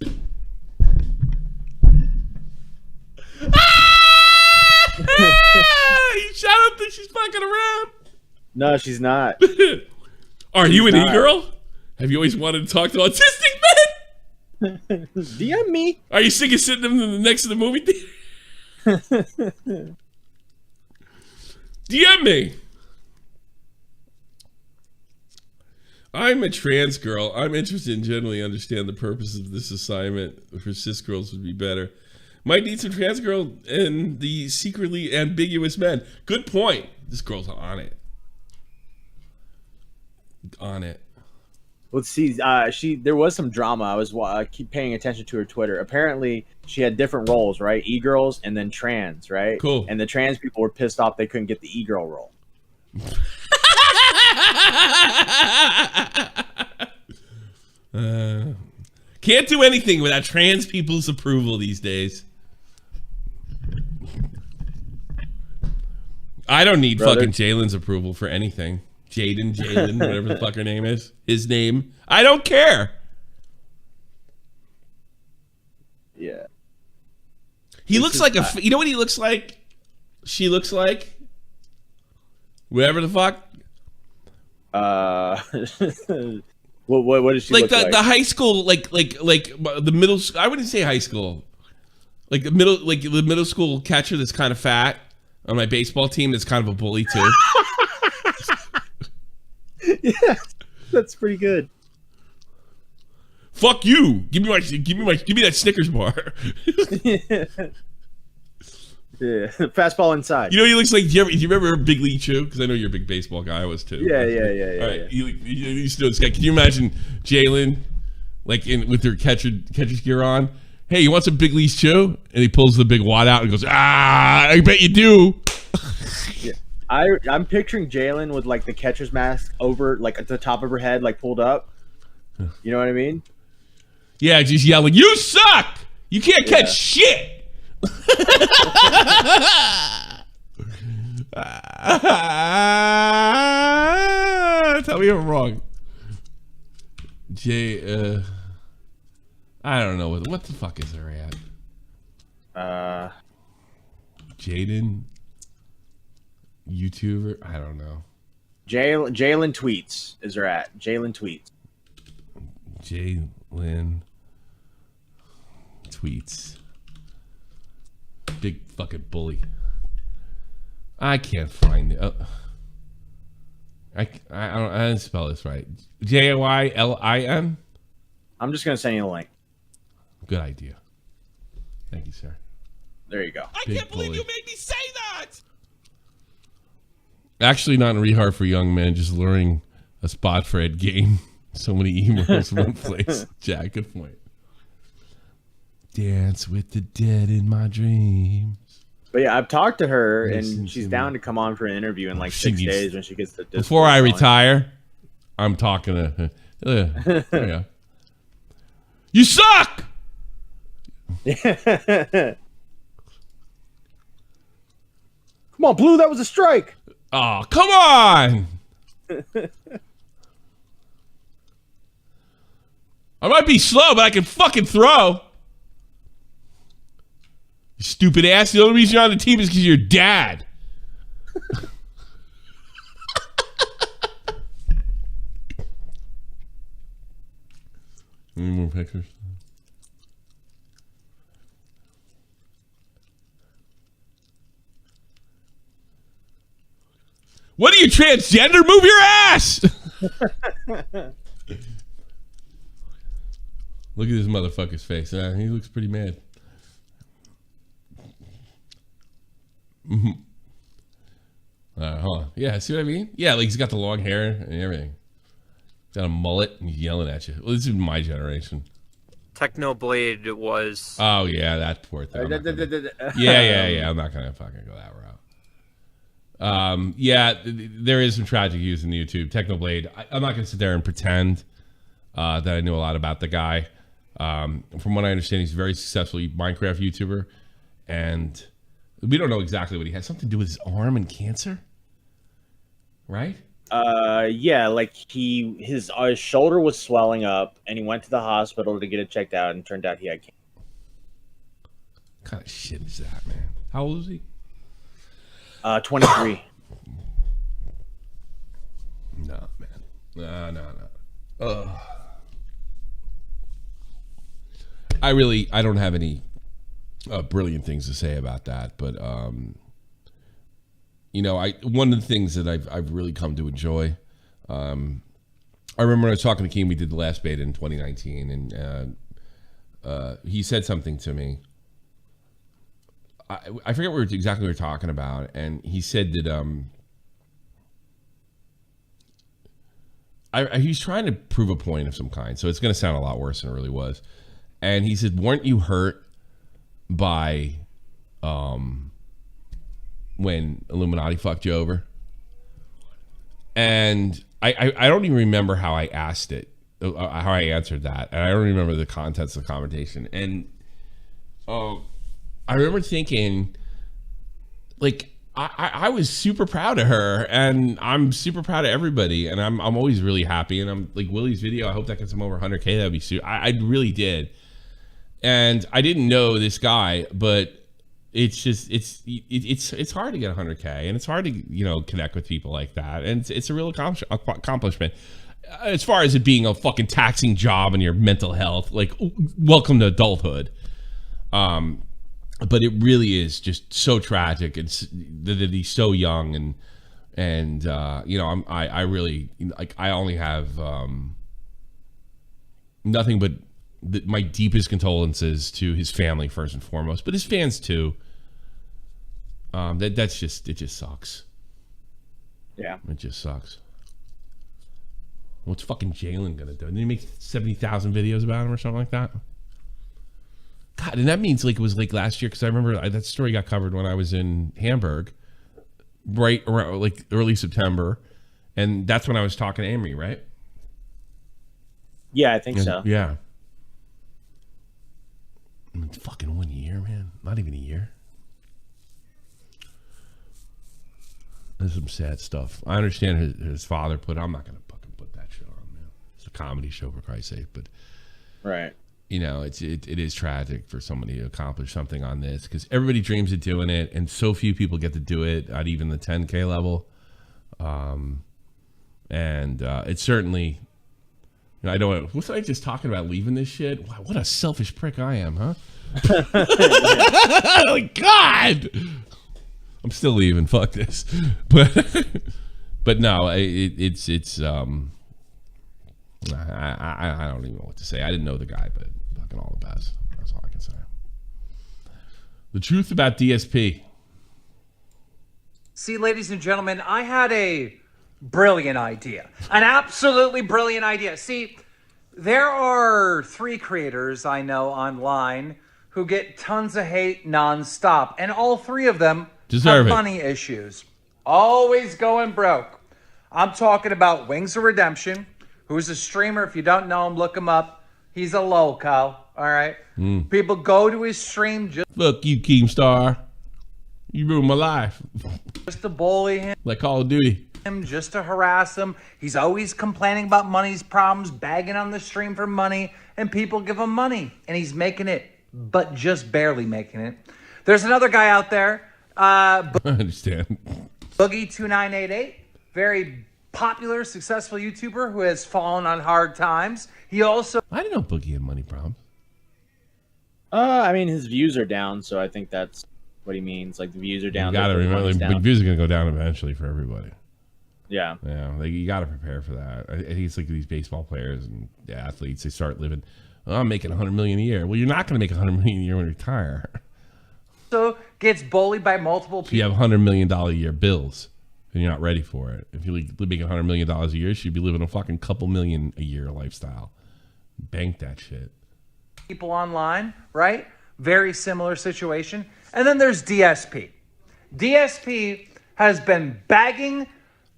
You don't think she's fucking around? No, she's not. Are you an e-girl? Have you always wanted to talk to autistic men? DM me. Are you sick of sitting next to the movie theater? DM me. I'm a trans girl. I'm interested in generally understand the purpose of this assignment for cis girls would be better. Might need some trans girl and the secretly ambiguous men. Good point. This girl's on it. On it. Let's see. There was some drama. I was keep paying attention to her Twitter. Apparently, she had different roles, right? E-girls and then trans, right? Cool. And the trans people were pissed off they couldn't get the e-girl role. Can't do anything without trans people's approval these days. I don't need fucking Jalyn's approval for anything. Jalyn, whatever the fuck her name is. His name. I don't care. Yeah. He looks like you know what he looks like? She looks like? Whatever the fuck. What does she like look like? The high school, like the middle. I wouldn't say high school. Like the middle school catcher that's kind of fat on my baseball team. That's kind of a bully too. Yeah, that's pretty good. Fuck you! Give me that Snickers bar. Yeah, fastball inside. You know, he looks like. Do you remember Big League Chew? Because I know you're a big baseball guy. I was too. Yeah. All right, you used to know this guy. Can you imagine Jalyn, like with her catcher's gear on? Hey, you want some Big League Chew? And he pulls the big wad out and goes, I bet you do. Yeah. I'm picturing Jalyn with like the catcher's mask over, like at the top of her head, like pulled up. You know what I mean? Yeah, just yelling, "You suck! You can't catch shit!" Tell me I'm wrong. I don't know what the fuck is her at? Jaden, YouTuber. I don't know. Jalyn tweets is her at. Jalyn tweets. Jalyn tweets. Big fucking bully. I can't find it. I didn't spell this right. Jaylin. I'm just gonna send you the link. Good idea. Thank you, sir. There you go. I can't believe you made me say that. Actually, not in rehard for young men, just luring a spot for Ed game. So many emails in one place. Jack, good point. Dance with the dead in my dreams. But yeah, I've talked to her, and she's down to come on for an interview in like 6 days when she gets the Discord. Before I retire, I'm talking to there you go. You suck! Come on, Blue, that was a strike. Oh, come on! I might be slow, but I can fucking throw. You stupid ass. The only reason you're on the team is because you're dad. Any more pictures? What are you, transgender? Move your ass! Look at this motherfucker's face. He looks pretty mad. Hold on. Yeah, see what I mean? Yeah, like he's got the long hair and everything. He's got a mullet and he's yelling at you. Well, this is my generation. Technoblade was... Oh, yeah, that poor thing. Yeah. I'm not going to fucking go that route. Yeah, there is some tragic use in YouTube. Technoblade. I'm not going to sit there and pretend that I know a lot about the guy. From what I understand, he's a very successful Minecraft YouTuber, and we don't know exactly what he has. Something to do with his arm and cancer, right? Yeah, like his shoulder was swelling up, and he went to the hospital to get it checked out, and it turned out he had cancer. What kind of shit is that, man? How old is he? 23. No, man. No. Ugh. I don't have any brilliant things to say about that, but you know, one of the things that I've really come to enjoy. I remember when I was talking to Keem, we did the last beta in 2019, and he said something to me I forget what exactly we were talking about, and he said that he's trying to prove a point of some kind, so it's going to sound a lot worse than it really was. And he said, "Weren't you hurt by when Illuminati fucked you over?" And I don't even remember how I asked it, how I answered that, and I don't remember the contents of the conversation. And I remember thinking, like, I was super proud of her, and I'm super proud of everybody, and I'm always really happy. And I'm like, Willie's video, I hope that gets him over 100K. That'd be super. I really did. And I didn't know this guy, but it's just it's hard to get 100K, and it's hard to connect with people like that, and it's a real accomplishment. As far as it being a fucking taxing job and your mental health, like, welcome to adulthood. But it really is just so tragic. It's that he's so young, and I really, like, I only have nothing but my deepest condolences to his family first and foremost, but his fans too. It just sucks. Yeah, it just sucks. What's fucking Jalyn gonna do? Did he make 70,000 videos about him or something like that? God, and that means like it was like last year, because I remember that story got covered when I was in Hamburg, right around like early September, and that's when I was talking to Amory, right? Yeah, I think so. Yeah. I mean, fucking 1 year, man. Not even a year. There's some sad stuff. I understand his father I'm not gonna fucking put that shit on, man. It's a comedy show, for Christ's sake, but right. It is tragic for somebody to accomplish something on this, because everybody dreams of doing it, and so few people get to do it at even the 10K level. It's certainly, I don't. Was I just talking about leaving this shit? Wow, what a selfish prick I am, huh? Oh my God, I'm still leaving. Fuck this, but no, it's. I don't even know what to say. I didn't know the guy, but fucking all the best. That's all I can say. The truth about DSP. See, ladies and gentlemen, I had a brilliant idea. An absolutely brilliant idea. See, there are 3 creators I know online who get tons of hate nonstop, and all 3 of them have money issues. Always going broke. I'm talking about Wings of Redemption, who's a streamer. If you don't know him, look him up. He's a loco, all right? People go to his stream just... Look, you Keemstar. You ruined my life. Just to bully him. Like Call of Duty. Just to harass him. He's always complaining about money's problems, bagging on the stream for money, and people give him money. And he's making it, but just barely making it. There's another guy out there. I understand. Boogie2988. Very popular, successful YouTuber who has fallen on hard times. He also... I didn't know Boogie had money problems. I mean, his views are down, so I think that's what he means. Like, the views are down. You gotta remember, the views are gonna go down eventually for everybody. Yeah. Yeah, like, you gotta prepare for that. I think it's like these baseball players and athletes, they start living, I'm making $100 million a year. Well, you're not gonna make $100 million a year when you retire. So gets bullied by multiple people. So you have $100 million a year bills, and you're not ready for it. If you're making $100 million a year, you should be living a fucking couple million a year lifestyle. Bank that shit. People online, right? Very similar situation. And then there's DSP. DSP has been begging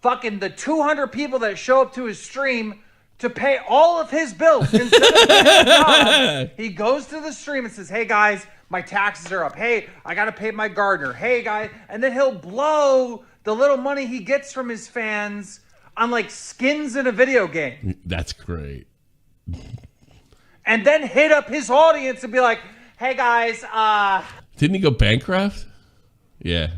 fucking the 200 people that show up to his stream to pay all of his bills. Instead of getting a job, he goes to the stream and says, hey guys, my taxes are up. Hey, I got to pay my gardener. Hey guys. And then he'll blow the little money he gets from his fans on like skins in a video game. That's great. And then hit up his audience and be like, hey guys, Didn't he go bankrupt? Yeah.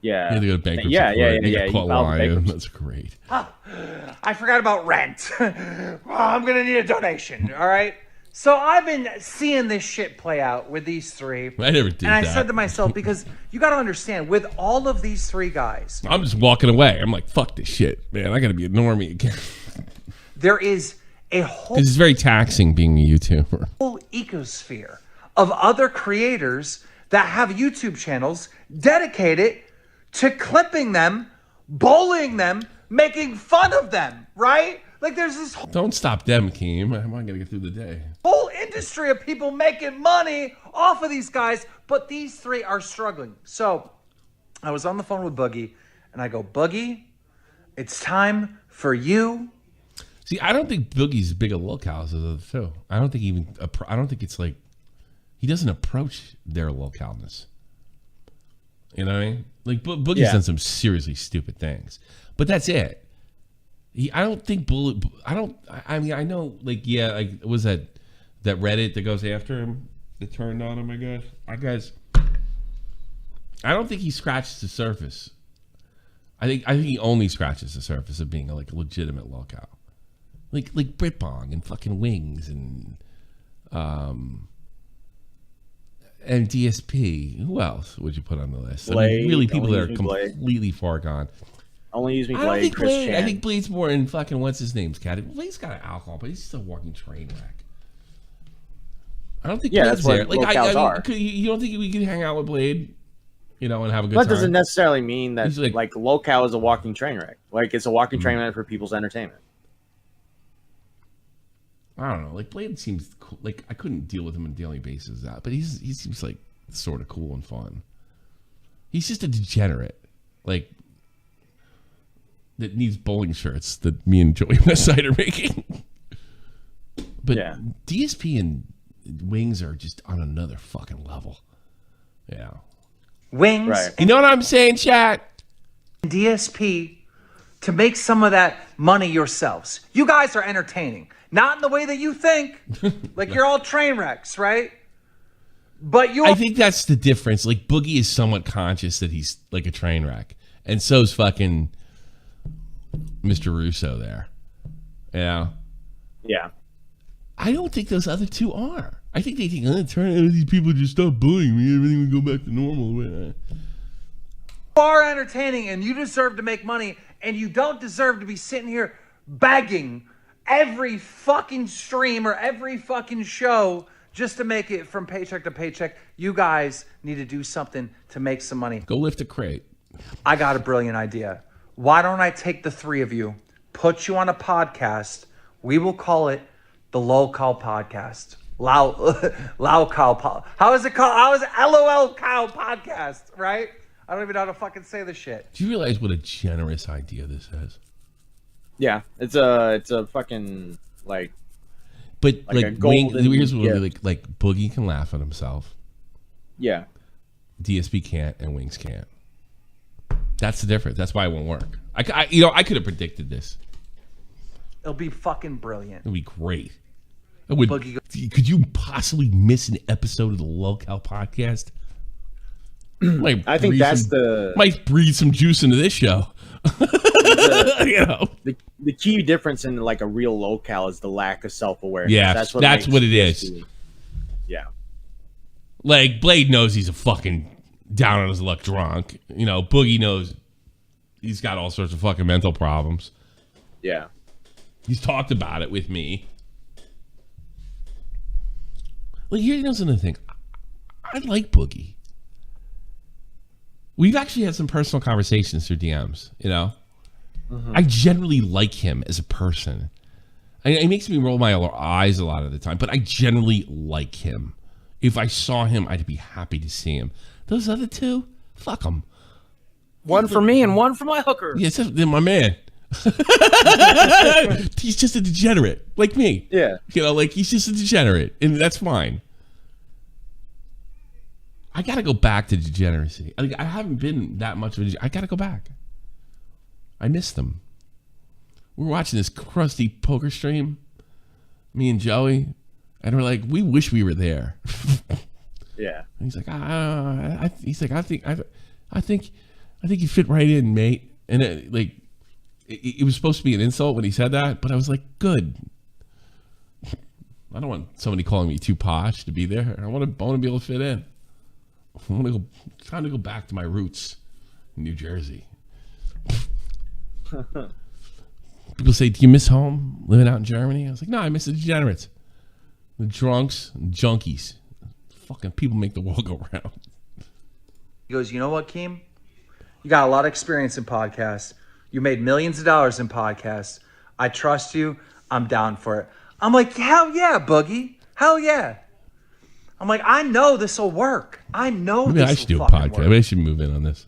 Yeah. He had to go to bankruptcy Yeah. He got caught lying. That's great. I forgot about rent. Well, I'm going to need a donation. All right. So I've been seeing this shit play out with these 3. I never did And I that. said to myself, because you got to understand, with all of these 3 guys, I'm just walking away. I'm like, fuck this shit, man. I got to be a normie again. There is a whole... Because it's very taxing being a YouTuber. Whole ecosphere of other creators that have YouTube channels dedicated to clipping them, bullying them, making fun of them, right? Like there's this Don't stop them, Keem. I'm not gonna get through the day. whole industry of people making money off of these guys, but these three are struggling. So I was on the phone with Boogie, and I go, Boogie, it's time for you. See, I don't think Boogie's as big a locale as the other two. I don't think it's like he doesn't approach their localness. You know what I mean? Like Boogie's done some seriously stupid things, but that's it. I don't think Bully. I mean, I know. Like, yeah, like was that Reddit that goes after him that turned on him? I guess. I don't think he scratched the surface. I think he only scratches the surface of being a legitimate locale, like Britbong and fucking Wings and DSP. Who else would you put on the list? Blade, I mean, really, people that are completely far gone. Only use me I don't Blade. think Chris Blade. Chan. I think Blade's more in fucking what's his name's category. Blade's got an alcohol, but he's still a walking train wreck. I don't think Yeah, Blade's that's what there. Like locales are. You don't think we could hang out with Blade, and have a good That time? doesn't necessarily mean that He's like locale is a walking train wreck. Like it's a walking train wreck for people's entertainment. I don't know. Like Blade seems cool. Like I couldn't deal with him on a daily basis, but he seems like sort of cool and fun. He's just a degenerate, like that needs bowling shirts that me and Joey Westside are making. But yeah. DSP and Wings are just on another fucking level. Yeah. Wings. Right. You know what I'm saying, chat? DSP to make some of that money yourselves. You guys are entertaining. Not in the way that you think. Like you're all train wrecks, right? But I think that's the difference. Like Boogie is somewhat conscious that he's like a train wreck. And so's fucking Mr. Russo there. Yeah. Yeah. I don't think those other two are. I think they think, these people just stop bullying me. Everything will go back to normal. You are entertaining and you deserve to make money, and you don't deserve to be sitting here begging every fucking stream or every fucking show just to make it from paycheck to paycheck. You guys need to do something to make some money. Go lift a crate. I got a brilliant idea. Why don't I take the three of you, put you on a podcast? We will call it the Low-Cow Podcast. Low-Cow. How is it called? How is it? LOL Cow Podcast, right? I don't even know how to fucking say this shit. Do you realize what a generous idea this is? Yeah, it's a fucking like. But like like here's what like Boogie can laugh at himself. Yeah. DSP can't and Wings can't. That's the difference. That's why it won't work. I could have predicted this. It'll be fucking brilliant. It'll be great. Could you possibly miss an episode of the Low-Cal Podcast? I think that's might breathe some juice into this show. The key difference in like a real locale is the lack of self-awareness. Yeah, that's what it is. Yeah. Like Blade knows he's a fucking down on his luck drunk. Boogie knows he's got all sorts of fucking mental problems. Yeah. He's talked about it with me. Well, here's another thing. I like Boogie. We've actually had some personal conversations through DMs, Mm-hmm. I generally like him as a person. It makes me roll my eyes a lot of the time, but I generally like him. If I saw him, I'd be happy to see him. Those other two, fuck them. One for me and one for my hooker. Yeah, they're my man. He's just a degenerate, like me. Yeah. He's just a degenerate, and that's fine. I gotta go back to degeneracy. I haven't been that much of I gotta go back. I miss them. We're watching this crusty poker stream, me and Joey, and we're like, we wish we were there. Yeah. And he's like, I think you fit right in, mate. And it was supposed to be an insult when he said that, but I was like, good. I don't want somebody calling me too posh to be there. I want to be able to fit in. Trying to go back to my roots in New Jersey. People say, do you miss home, living out in Germany? I was like, no, I miss the degenerates. The drunks and junkies. Fucking people make the world go round. He goes, you know what, Keem? You got a lot of experience in podcasts. You made millions of dollars in podcasts. I trust you. I'm down for it. I'm like, hell yeah, Boogie. Hell yeah. I'm like, I know this will work. I know Maybe this I should will do a fucking podcast. work. Maybe I should move in on this.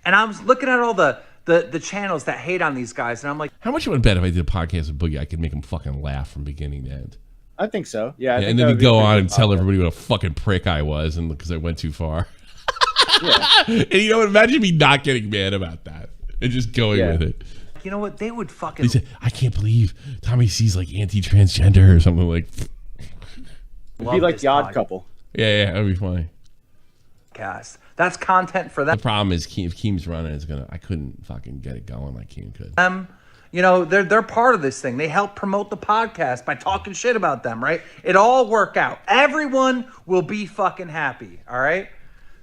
And I was looking at all the channels that hate on these guys, and I'm like, how much would I bet if I did a podcast with Boogie, I could make him fucking laugh from beginning to end? I think so. Yeah. And then he'd go on and tell everybody what a fucking prick I was, and because I went too far. And you know, imagine me not getting mad about that and just going with it. you know what? They would fucking. They said, I can't believe Tommy C's like anti-transgender or something like. It'd be like the Odd Couple. Yeah, that'd be funny. Cast. That's content for them. The problem is, if Keem's running, I couldn't fucking get it going like Keem could. You know, they're part of this thing. They help promote the podcast by talking shit about them, right? It all work out. Everyone will be fucking happy, all right?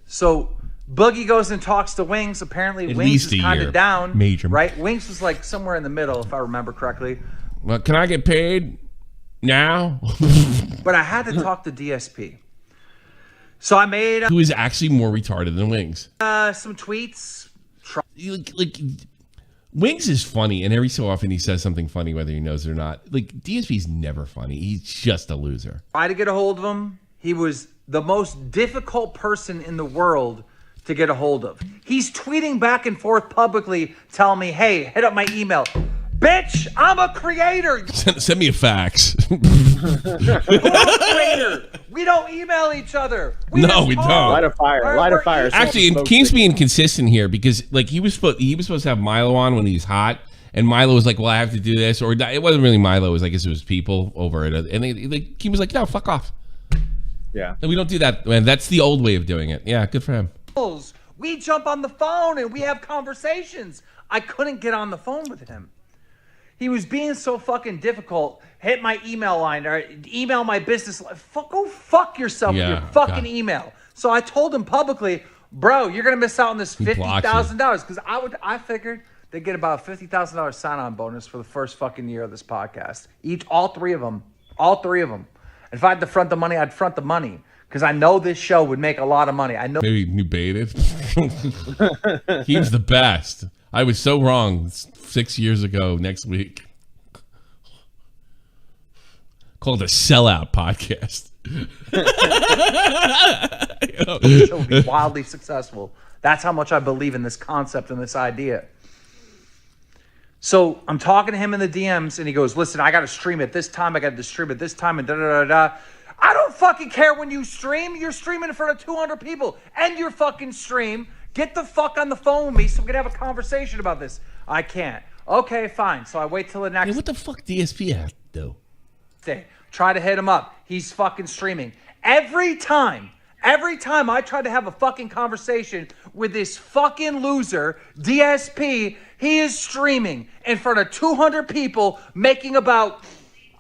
So Boogie goes and talks to Wings. Apparently, At Wings least is a kind year. of down, Major. right? Wings was like somewhere in the middle, if I remember correctly. Well, can I get paid now? But I had to talk to DSP. So I made who is actually more retarded than Wings. Some tweets. Like Wings is funny, and every so often he says something funny, whether he knows it or not. Like DSP's never funny; he's just a loser. Tried to get a hold of him. He was the most difficult person in the world to get a hold of. He's tweeting back and forth publicly, telling me, "Hey, hit up my email." Bitch, I'm a creator. Send me a fax. Creator. We don't email each other. We don't. Light a fire. Light a fire. Actually, and Keem's being consistent here because, like, he was supposed to have Milo on when he was hot, and Milo was like, "Well, I have to do this," or it wasn't really Milo. It was, I guess, it was people over it, and Keem was like, "No, fuck off." Yeah, and we don't do that, man. That's the old way of doing it. Yeah, good for him. We jump on the phone and we have conversations. I couldn't get on the phone with him. He was being so fucking difficult. Hit my email line or email my business line. Go fuck yourself with your fucking email. So I told him publicly, bro, you're gonna miss out on this $50,000 because I figured they get about a $50,000 sign-on bonus for the first fucking year of this podcast. all three of them. And if I had to front the money, I'd front the money because I know this show would make a lot of money. I know. Maybe you baited. Keem's the best. I was so wrong 6 years ago next week. Called a sellout podcast. It will be wildly successful. That's how much I believe in this concept and this idea. So I'm talking to him in the DMs and he goes, listen, I got to stream at this time. I got to stream at this time and da-da-da-da. I don't fucking care when you stream. You're streaming in front of 200 people and your fucking stream. Get the fuck on the phone with me so we can have a conversation about this. I can't. Okay, fine. So I wait till the next Hey, what the fuck DSP have to do? day. Try to hit him up. He's fucking streaming. Every time I try to have a fucking conversation with this fucking loser, DSP, he is streaming in front of 200 people making about,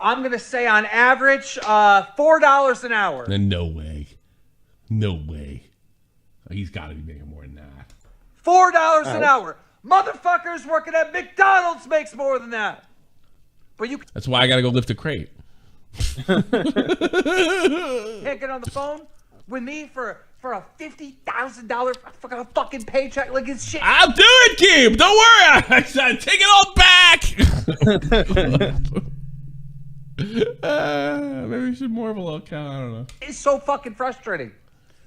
I'm going to say on average, $4 an hour. No way. He's got to be making more than that. $4 an hour. Motherfuckers working at McDonald's makes more than that. But you That's why I got to go lift a crate. can't get on the phone with me for a $50,000 fucking paycheck. Like it's shit. I'll do it, Keem. Don't worry. I said, take it all back. Maybe we should more of a low count. I don't know. It's so fucking frustrating.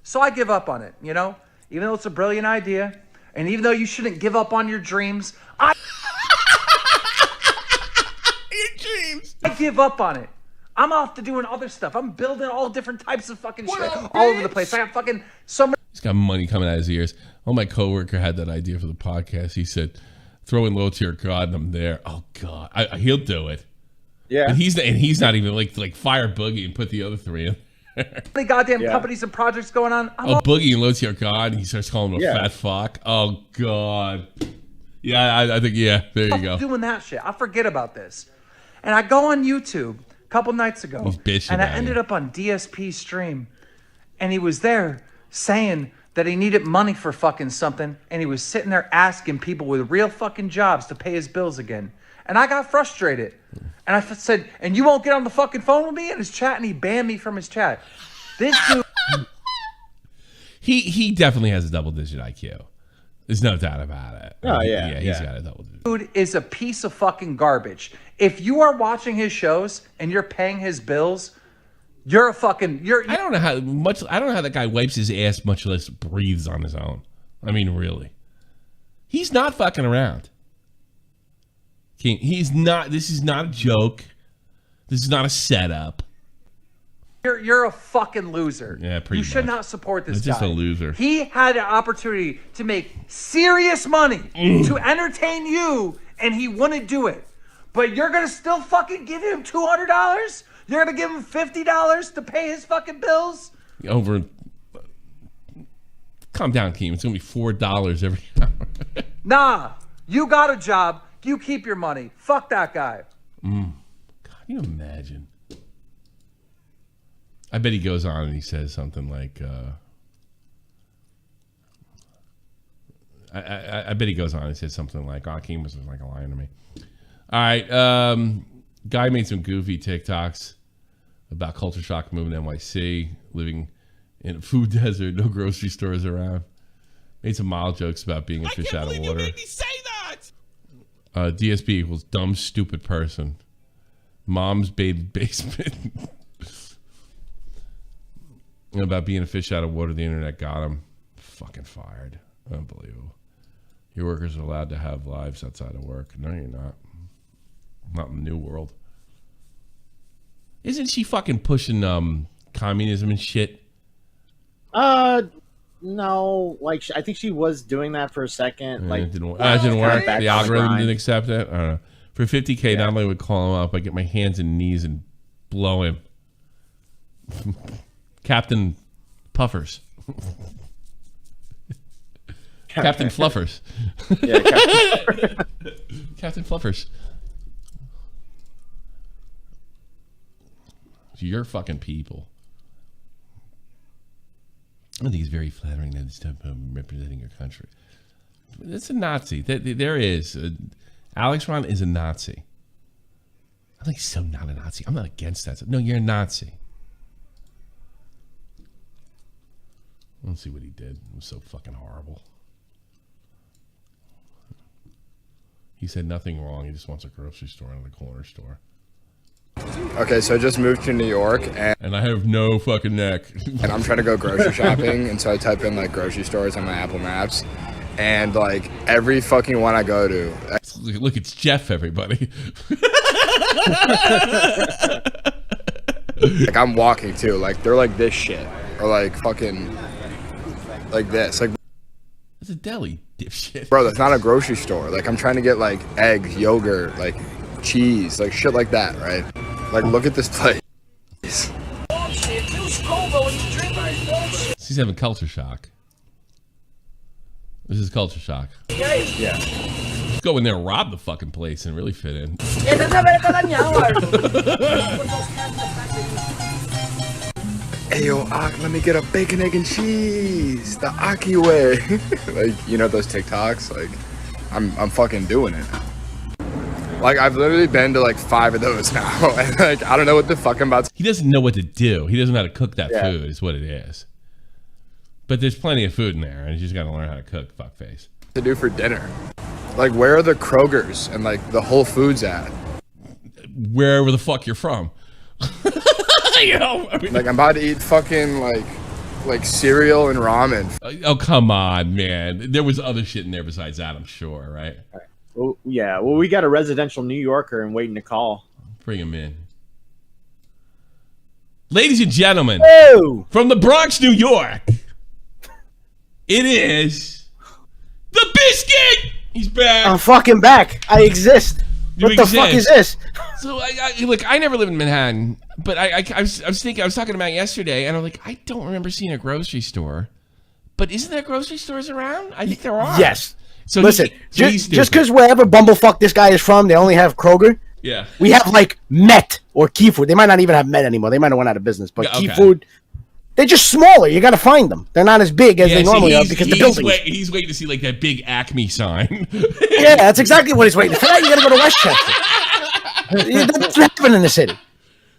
So I give up on it, you know? Even though it's a brilliant idea, and even though you shouldn't give up on your dreams, I give up on it. I'm off to doing other stuff. I'm building all different types of fucking shit all over the place. I got fucking so many. He's got money coming out of his ears. Oh, my coworker had that idea for the podcast. He said, throw in low tier God and I'm there. Oh, God. He'll do it. Yeah. And he's not even like fire Boogie and put the other three in. Many goddamn companies and projects going on. Boogie and low tier God. And he starts calling him a fat fuck. Oh, God. Yeah, I think, there you go. Doing that shit. I forget about this. And I go on YouTube a couple nights ago. He's bitching and I about ended it. up on DSP's stream. And he was there saying that he needed money for fucking something. And he was sitting there asking people with real fucking jobs to pay his bills again. And I got frustrated. And I said, and you won't get on the fucking phone with me? In his chat, and he banned me from his chat. This dude. He definitely has a double-digit IQ. There's no doubt about it. Oh, yeah. He's got a double-digit. Dude is a piece of fucking garbage. If you are watching his shows and you're paying his bills, you're a fucking I don't know how that guy wipes his ass, much less breathes on his own. I mean, really. He's not fucking around. He's not. This is not a joke. This is not a setup. You're a fucking loser. Yeah, pretty You should much. not support this He's guy. just a loser. He had an opportunity to make serious money to entertain you, and he wouldn't do it. But you're gonna still fucking give him $200? You're gonna give him $50 to pay his fucking bills? Calm down, Keem. It's gonna be $4 every hour. Nah, you got a job. You keep your money. Fuck that guy. God, can you imagine? I bet he goes on and he says something like, I bet he goes on and says something like, "Oh, Keem was like lying to me." All right, guy made some goofy TikToks about culture shock moving to NYC, living in a food desert, no grocery stores around. Made some mild jokes about being a fish out of water. You made me say that. DSP equals dumb, stupid person. Mom's baited basement. About being a fish out of water, the internet got him. Fucking fired. Unbelievable. Your workers are allowed to have lives outside of work. No, you're not. Not in the new world. Isn't she fucking pushing communism and shit? No. Like, I think she was doing that for a second. Like, it didn't work. The algorithm grind. didn't accept it. I don't know. For 50K, not only would call him up, I get my hands and knees and blow him. Captain Puffers. Captain Fluffers. Yeah, Captain Fluffers. You're fucking people. I think it's very flattering that it's representing your country. It's a Nazi. There is. Alex Ron is a Nazi. I'm like, so not a Nazi. I'm not against that. No, you're a Nazi. Let's see what he did. It was so fucking horrible. He said nothing wrong. He just wants a grocery store and a corner store. Okay, so I just moved to New York, and I have no fucking neck. And I'm trying to go grocery shopping, and so I type in like grocery stores on my Apple Maps, and like every fucking one I go to. Look, it's Jeff, everybody. Like I'm walking too, like they're like this shit, or like fucking like this, like. It's a deli, dipshit. Bro, that's not a grocery store. Like I'm trying to get like eggs, yogurt, like cheese, like shit like that, right? Like look at this place. She's having culture shock. This is culture shock. Yeah. Let's go in there and rob the fucking place and really fit in. Hey yo, Ak, let me get a bacon, egg, and cheese. The Aki way. Like, you know those TikToks? Like, I'm fucking doing it. Like, I've literally been to like 5 of those now. And like, I don't know what the fuck I'm about to. He doesn't know what to do. He doesn't know how to cook that food, is what it is. But there's plenty of food in there, and you just gotta learn how to cook, fuckface. To do for dinner. Like, where are the Krogers and like the Whole Foods at? Wherever the fuck you're from. You know, I mean, like I'm about to eat fucking like cereal and ramen. Oh come on, man! There was other shit in there besides that, I'm sure, right? Well, yeah. Well, we got a residential New Yorker and waiting to call. Bring him in, ladies and gentlemen. Ew. From the Bronx, New York. It is the Biscuit. He's back. I'm fucking back. I exist. What the fuck is this? So look, I never lived in Manhattan, but I was thinking, I was talking about it yesterday, and I'm like, I don't remember seeing a grocery store. But isn't there grocery stores around? I think there are. Yes. So listen, just because wherever bumblefuck this guy is from, they only have Kroger. Yeah. We have like Met or Key Food. They might not even have Met anymore. They might have went out of business. But Key Food, they're just smaller. You got to find them. They're not as big as they normally are because the buildings. He's waiting to see like that big Acme sign. Yeah, that's exactly what he's waiting for. You got to go to Westchester. That's happening in the city.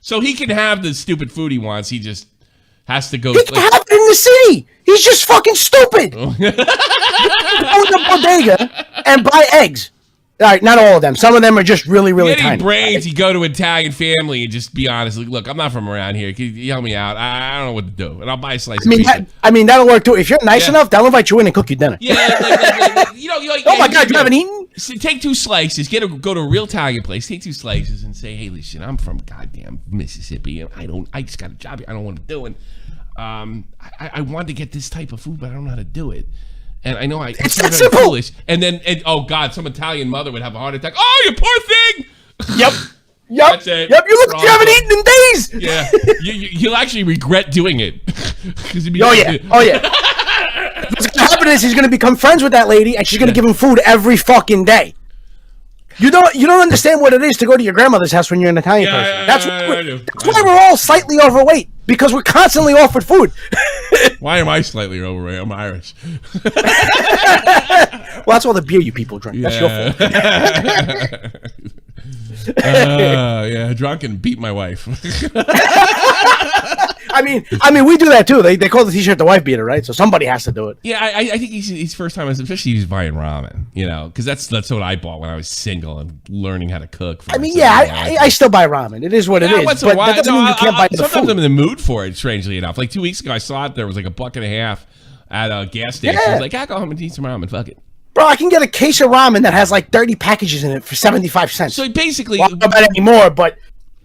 So he can have the stupid food he wants. He just has to go. He can have it in the city. He's just fucking stupid. Go to the bodega and buy eggs. All right, not all of them. Some of them are just really, really tiny. Brains, you go to Italian family and just be honest. Like, look, I'm not from around here. Can you help me out? I don't know what to do, and I'll buy a slice. I mean, that'll work too. If you're nice enough, they'll invite you in and cook you dinner. Yeah, oh my God, you haven't eaten? Take 2 slices. Go to a real Italian place. Take 2 slices and say, hey, listen, I'm from goddamn Mississippi, and I just got a job here. I don't know what I'm doing. I wanted to get this type of food, but I don't know how to do it. And I know it's not very foolish. And then, oh God, some Italian mother would have a heart attack. Oh, you poor thing. Yep. That's it. Yep. You look like you haven't eaten in days. Yeah. You'll actually regret doing it. Oh yeah. What's gonna happen is he's gonna become friends with that lady, and she's gonna give him food every fucking day. You don't understand what it is to go to your grandmother's house when you're an Italian person. That's why we're all slightly overweight, because we're constantly offered food. Why am I slightly overweight? I'm Irish. Well, that's all the beer you people drink. That's your fault. Yeah, drunk and beat my wife. I mean, we do that too. They call the t-shirt the wife beater, right? So somebody has to do it. Yeah, I think he's first time, especially he's buying ramen, because that's what I bought when I was single and learning how to cook. I still buy ramen. It is what it is. Once in a while. That doesn't mean you can't buy the food. Sometimes I'm in the mood for it, strangely enough. Like 2 weeks ago, I saw it. There was like $1.50 at a gas station. I was like, I'll go home and eat some ramen. Fuck it. Bro, I can get a case of ramen that has like 30 packages in it for 75 cents. So basically, well, I don't know about anymore, but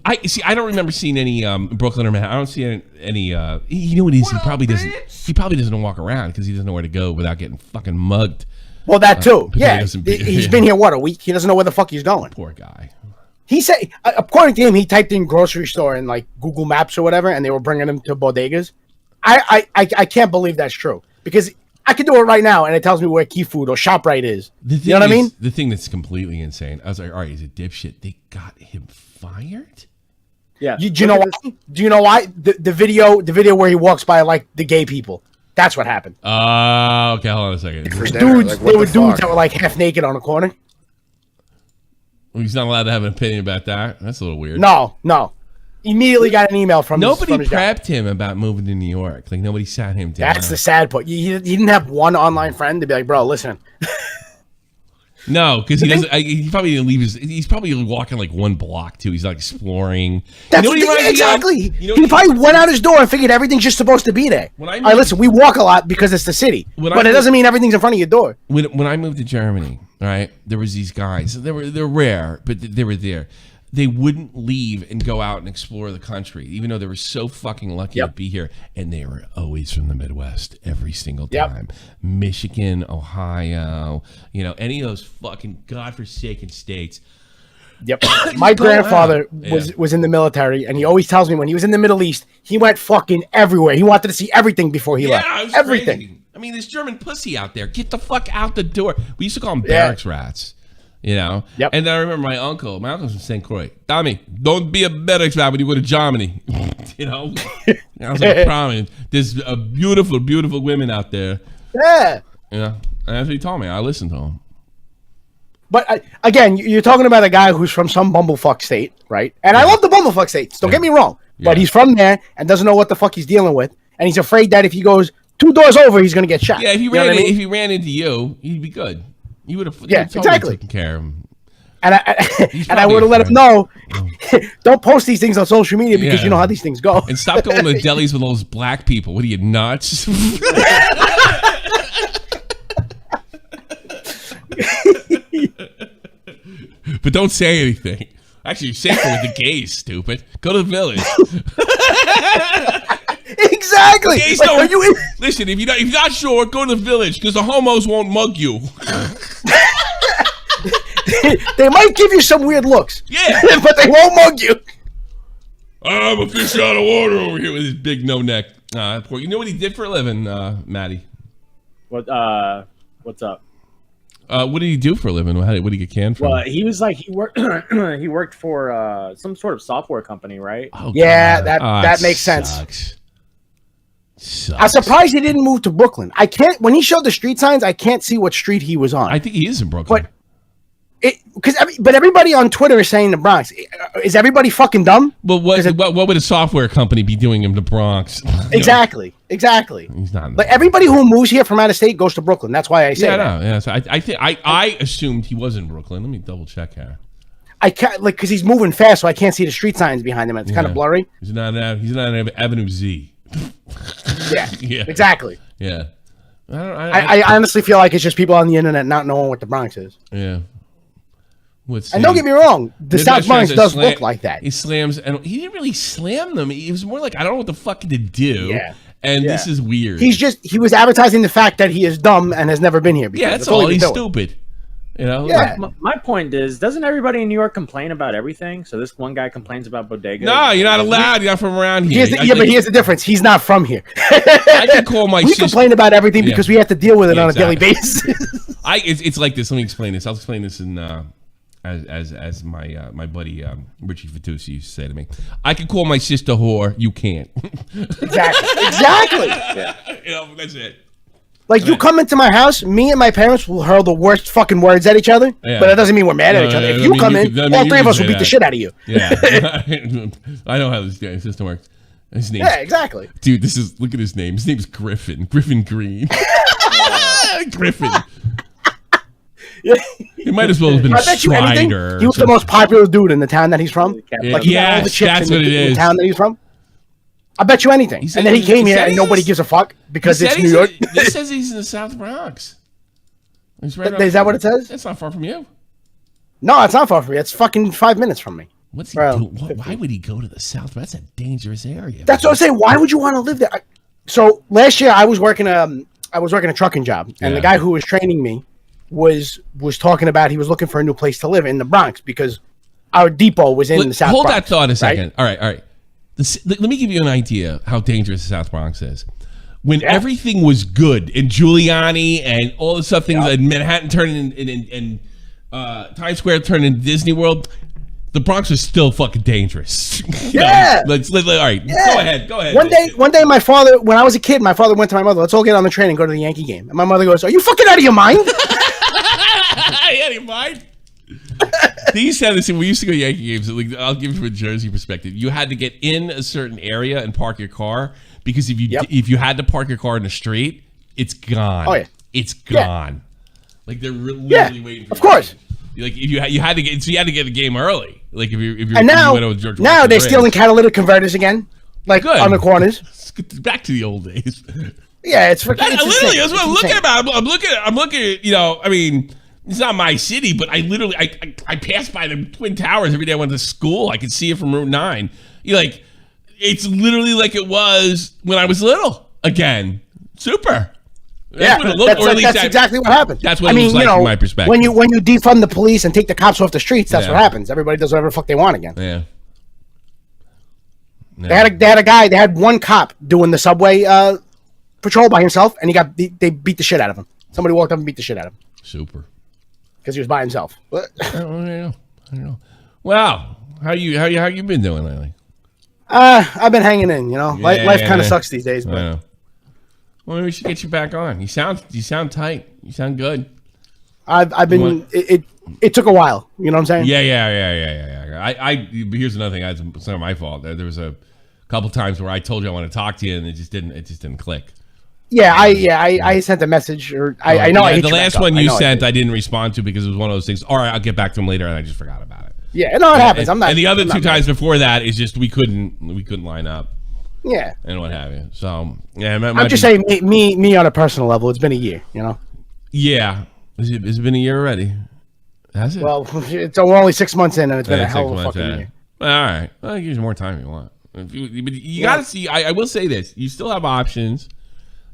I don't remember seeing any Brooklyn or Manhattan. I don't see any. You know what it is? He probably doesn't. He probably doesn't walk around because he doesn't know where to go without getting fucking mugged. Well, that too. Yeah, he's been here a week. He doesn't know where the fuck he's going. Poor guy. He said, according to him, he typed in grocery store in like Google Maps or whatever, and they were bringing him to bodegas. I can't believe that's true, because I could do it right now, and it tells me where Key Food or ShopRite is. You know what I mean? The thing that's completely insane. I was like, all right, he's a dipshit. They got him fired? Yeah. Do you know why? Do you know why? The video where he walks by like the gay people. That's what happened. Okay, hold on a second. Dudes, they were dudes that were like half naked on a corner. He's not allowed to have an opinion about that. That's a little weird. No. Immediately got an email from nobody his prepped him about moving to New York. Like nobody sat him down. That's the sad part. He didn't have one online friend to be like, bro, listen. No, because he doesn't. He probably didn't leave his. He's probably walking like one block too. He's like exploring. That's exactly. He probably went out his door and figured everything's just supposed to be there. All right, listen, we walk a lot because it's the city, but it doesn't mean everything's in front of your door. When I moved to Germany, all right, there was these guys. They're rare, but they were there. They wouldn't leave and go out and explore the country, even though they were so fucking lucky to be here. And they were always from the Midwest every single time. Michigan, Ohio, any of those fucking godforsaken states. Yep. My grandfather was in the military, and he always tells me when he was in the Middle East, he went fucking everywhere. He wanted to see everything before he left. Everything. Crazy. I mean, this German pussy out there. Get the fuck out the door. We used to call them barracks rats. And then I remember my uncle was from St. Croix. Tommy, don't be a barracks rat when you go to Germany. I was like, promise. There's beautiful, beautiful women out there. Yeah. And that's what he told me. I listened to him. But again, you're talking about a guy who's from some bumblefuck state, right? And I love the bumblefuck states. Don't get me wrong. But he's from there and doesn't know what the fuck he's dealing with. And he's afraid that if he goes 2 doors over, he's going to get shot. Yeah, if he ran into you, he'd be good. You would have exactly taken care of him. And I would have let him know, don't post these things on social media because you know how these things go. And stop going to delis with all those black people. What are you, nuts? But don't say anything. Actually, you're safer with the gays, stupid. Go to the village. Exactly. Like, listen, if you're not sure, go to the village because the homos won't mug you. They might give you some weird looks. Yeah. But they won't mug you. I'm a fish out of water over here with his big no neck. You know what he did for a living, Maddie? What's up? What did he do for a living? What did he get canned from? Well, he was like he worked for some sort of software company, right? Oh, yeah, that makes sense. I'm surprised he didn't move to Brooklyn. When he showed the street signs, I can't see what street he was on. I think he is in Brooklyn. But everybody on Twitter is saying the Bronx. Is everybody fucking dumb? Well, what would a software company be doing in the Bronx? Exactly. He's not. Like everybody who moves here from out of state goes to Brooklyn. That's why I say that. Yeah, so I assumed he was in Brooklyn. Let me double check here. I can't because he's moving fast, so I can't see the street signs behind him. And it's kind of blurry. He's not on Avenue Z. Yeah, exactly. Yeah. I honestly feel like it's just people on the internet not knowing what the Bronx is. Yeah. And don't get me wrong, the South Bronx does look like that. He slams, and he didn't really slam them. He was more like, I don't know what the fuck to do. Yeah. And this is weird. He was advertising the fact that he is dumb and has never been here before. Yeah, that's all. He's stupid. You know? Yeah. My point is, doesn't everybody in New York complain about everything? So this one guy complains about bodegas. No, you're not allowed. You're not from around here. But here's the difference. He's not from here. I can call my We complain about everything because we have to deal with it on a daily basis. It's like this. Let me explain this. I'll explain this in as my buddy Richie Fatusi used to say to me. I can call my sister whore. You can't. Exactly. Yeah. You know, that's it. Like, you come into my house, me and my parents will hurl the worst fucking words at each other, but that doesn't mean we're mad at each other. If you come in, all three of us will beat the shit out of you. Yeah. I know how this system works. His name. Yeah, exactly. Dude, look at his name. His name's Griffin. Griffin Green. Griffin. He might as well have been Strider. He was the most popular dude in the town that he's from. Like, that's what it is. The town that he's from. I bet you anything. And then he came here and nobody gives a fuck because it's New York. This says he's in the South Bronx. Is that what it says? That's not far from you. No, it's not far from me. It's fucking 5 minutes from me. What's he doing? Why would he go to the South? That's a dangerous area. That's what I'm saying. Why would you want to live there? So last year I was working a trucking job, and the guy who was training me was talking about he was looking for a new place to live in the Bronx because our depot was in the South Bronx. Hold that thought a second. Right? All right. Let me give you an idea how dangerous the South Bronx is. When everything was good in Giuliani and all the stuff things in Manhattan turned in Times Square turned into Disney World, the Bronx was still fucking dangerous. Yeah. All right. Yeah. Go ahead. One day, my father, when I was a kid, my father went to my mother. Let's all get on the train and go to the Yankee game. And my mother goes, "Are you fucking out of your mind?" Out of your mind. They used to have this thing. We used to go to Yankee games. I'll give you from a Jersey perspective. You had to get in a certain area and park your car because if you had to park your car in the street, it's gone. Oh yeah, it's gone. Like they're literally waiting for you. Of course. Like if you had to get the game early. Like if you and now went over to George now they're stealing catalytic converters again, like on the corners. Back to the old days. Yeah, it's freaking. Literally, that's what I'm looking at. I'm looking at. You know, I mean. It's not my city, but I literally I passed by the Twin Towers every day I went to school. I could see it from Route 9. It's literally like it was when I was little again. Super. That's exactly what happened. That's what it looks like from my perspective. When you defund the police and take the cops off the streets, that's what happens. Everybody does whatever the fuck they want again. Yeah. They had one cop doing the subway patrol by himself, and they beat the shit out of him. Somebody walked up and beat the shit out of him. Super. Because he was by himself. I don't know. Wow, how you been doing lately? I've been hanging in. You know, life kind of sucks these days. But well, maybe we should get you back on. You sound tight. You sound good. I've been. It took a while. You know what I'm saying? Yeah. Here's another thing. It's not my fault. There was a couple times where I told you I want to talk to you, and it just didn't click. Yeah, I sent a message, or I know. The last one you sent, I didn't respond to because it was one of those things. All right, I'll get back to him later, and I just forgot about it. Yeah, no, it happens. And the other two times before that is just we couldn't line up. Yeah, and what have you. So yeah, I'm just saying me on a personal level. It's been a year, you know. Yeah, has it been a year already? Has it? Well, we're only 6 months in, and it's been a hell of a fucking year. All right, well, give you more time if you want. But you got to see. I will say this: you still have options.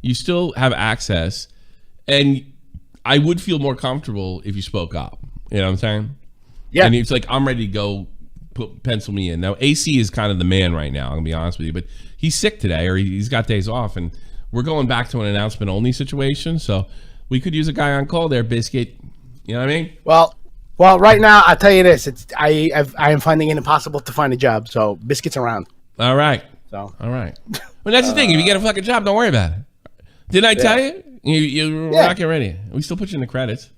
You still have access, and I would feel more comfortable if you spoke up. You know what I'm saying? Yeah. And it's like, I'm ready to go pencil me in. Now, AC is kind of the man right now, I'm going to be honest with you, but he's sick today, or he's got days off, and we're going back to an announcement-only situation, so we could use a guy on call there, Biscuit. You know what I mean? Well, right now, I'll tell you this. I am finding it impossible to find a job, so Biscuit's around. All right. Well, that's the thing. If you get a fucking job, don't worry about it. Didn't I tell you? We're not getting ready. We still put you in the credits.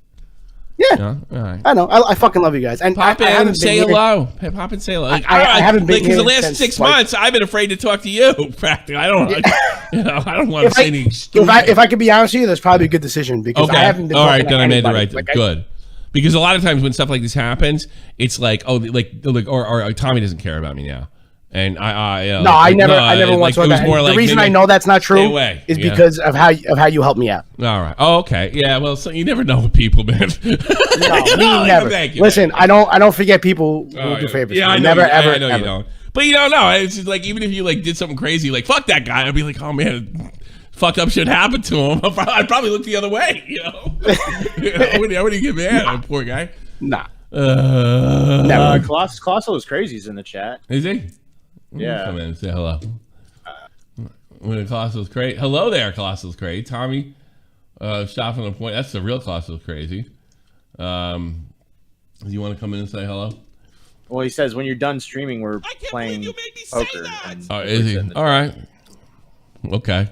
Yeah. All right. I know. I fucking love you guys. And Pop I in haven't and say been here- hello. Hey, pop and say hello. Like, I haven't been because the here last since, 6 like- months I've been afraid to talk to you. Practically, I don't. I don't want to say anything stupid. If I could be honest with you, that's probably a good decision because I haven't been. All right, talking then to I made the anybody. right. Good. Because a lot of times when stuff like this happens, it's like, oh, or Tommy doesn't care about me now, and I never once thought that. The reason I know that's not true is because of how you helped me out. All right. Oh, okay. Yeah. Well, so you never know with people, man. No, never. Thank you. Listen, I don't forget people who do favors. Yeah, I know. Never, ever, I know ever. you don't. But you don't know. It's just like even if you like did something crazy, like fuck that guy, I'd be like, oh man, fucked up shit happened to him. I'd probably look the other way. You know. I wouldn't get mad. Poor guy. Nah. Colossal is crazy. He's in the chat. Is he? Yeah. Come in and say hello. When Colossal's crazy. Hello there, Colossal's crazy. Tommy, shot on the point. That's the real Colossal's crazy. Do you want to come in and say hello? Well, he says when you're done streaming, we're playing poker. Oh, is he? All right. Okay.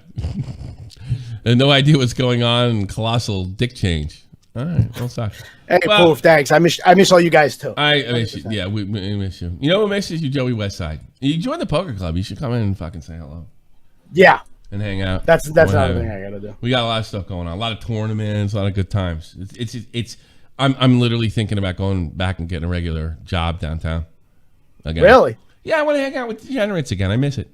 And no idea what's going on. Colossal dick change. All right. Well, sorry. Hey, Poof, thanks. I miss all you guys too. I miss you. Yeah, we miss you. You know what misses you, Joey Westside? You joined the poker club. You should come in and fucking say hello. Yeah. And hang out. That's another thing I gotta do. We got a lot of stuff going on. A lot of tournaments. A lot of good times. It's. I'm literally thinking about going back and getting a regular job downtown. Again. Really? Yeah, I want to hang out with degenerates again. I miss it.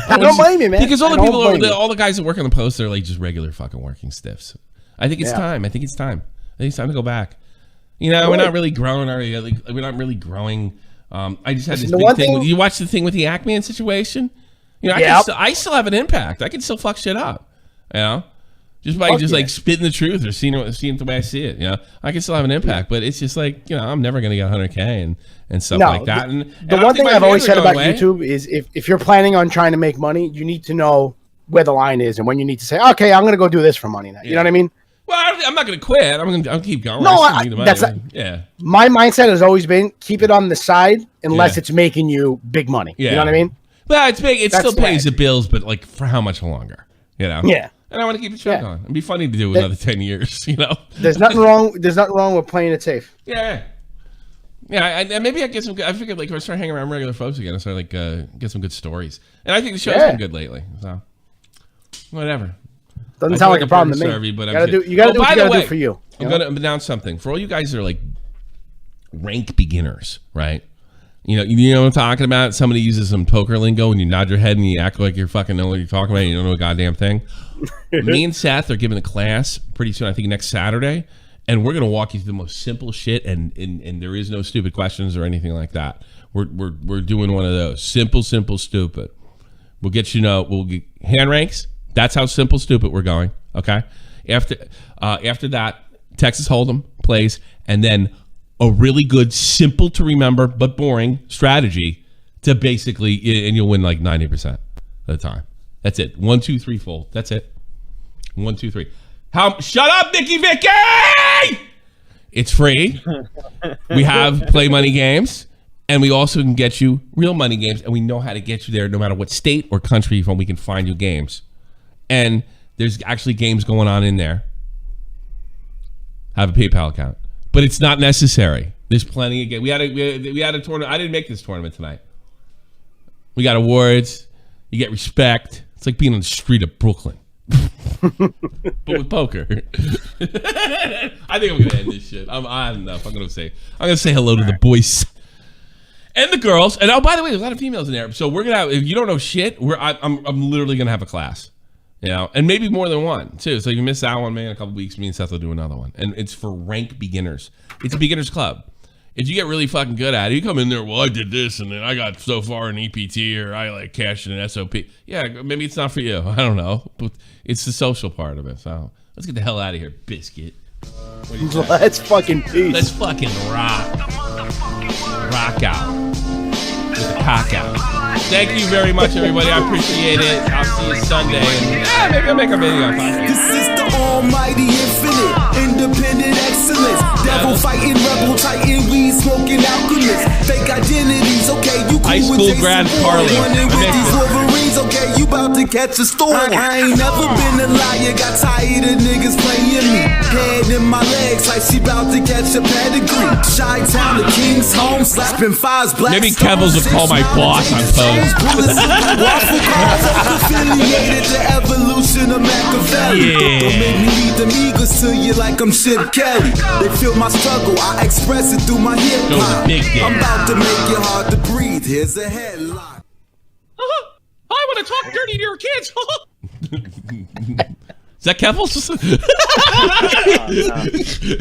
I don't blame you, man. Because all the people, all the guys that work on the post, they're like just regular fucking working stiffs. I think it's time. I think it's time to go back. You know, we're not really growing. We're not really growing. I just had this big thing. You watch the thing with the Ackman situation. You know, I still have an impact. I can still fuck shit up. You know, just by like spitting the truth or seeing it the way I see it. You know, I can still have an impact. But it's just like, you know, I'm never gonna get 100K and stuff like that. The one thing I've always said about YouTube is if you're planning on trying to make money, you need to know where the line is and when you need to say, okay, I'm gonna go do this for money now. You know what I mean? Well, I'm not going to quit. I'll keep going. No, my mindset has always been keep it on the side unless it's making you big money. Yeah. You know what I mean? Well, it's big. It still pays the bills, but like for how much longer? You know? Yeah. And I want to keep the show going. It'd be funny to do another 10 years. You know? There's nothing wrong. There's nothing wrong with playing it safe. Yeah. Yeah. Maybe I get some. I figured like if I start hanging around regular folks again, I start like get some good stories. And I think the show's been good lately. So whatever. Doesn't sound like a problem to me. But you gotta do what you gotta do for you. I'm going to announce something. For all you guys that are like rank beginners, right? You know what I'm talking about? Somebody uses some poker lingo and you nod your head and you act like you fucking know what you're talking about and you don't know a goddamn thing. Me and Seth are giving a class pretty soon, I think next Saturday, and we're going to walk you through the most simple shit and there is no stupid questions or anything like that. We're doing one of those. Simple, stupid. We'll get we'll get hand ranks. That's how simple, stupid we're going. Okay. After that, Texas Hold'em plays, and then a really good, simple to remember but boring strategy to basically, and you'll win like 90% of the time. That's it. 1, 2, 3 fold. That's it. 1, 2, 3. Shut up, Vicky! It's free. We have play money games. And we also can get you real money games, and we know how to get you there no matter what state or country you're from. We can find you games. And there's actually games going on in there. Have a PayPal account. But it's not necessary. There's plenty of games. We had a tournament. I didn't make this tournament tonight. We got awards. You get respect. It's like being on the street of Brooklyn. But with poker. I think I'm going to end this shit. I don't know if I'm going to say hello to the boys. And the girls. And by the way, there's a lot of females in there. So we're going to have, if you don't know shit, I'm literally going to have a class. You know, and maybe more than one too. So if you miss that one, man, in a couple weeks, me and Seth will do another one. And it's for rank beginners. It's a beginner's club. If you get really fucking good at it, you come in there, well, I did this and then I got so far in EPT or I like cashed in an SOP. Yeah, maybe it's not for you. I don't know. But it's the social part of it. So let's get the hell out of here, Biscuit. Let's fucking peace. Let's fucking rock. Rock out. With the cock out. Thank you very much, everybody. I appreciate it. I'll see you Sunday. And maybe I'll make a video. This is the almighty infinite, independent excellence. Devil fighting, rebel titan, weed smoking alchemist. Fake identities, okay, you cool high school grad Carly. Running with these Wolverines, okay, you about to catch a storm. I ain't never been a liar, got tired of niggas playing me. Head in my legs, like she bout to catch a pedigree. Chi-town to King's home, slapping fives, black. Maybe Keffals will call my boss on post. Waffle cars affiliated to evolution of Machiavelli. Don't make me lead them eagles to you like I'm Chip Kelly. They feel my struggle, I express it through my hip hop. I'm about to make it hard to breathe. Here's a headline. I want to talk dirty to your kids. Is that Keffals?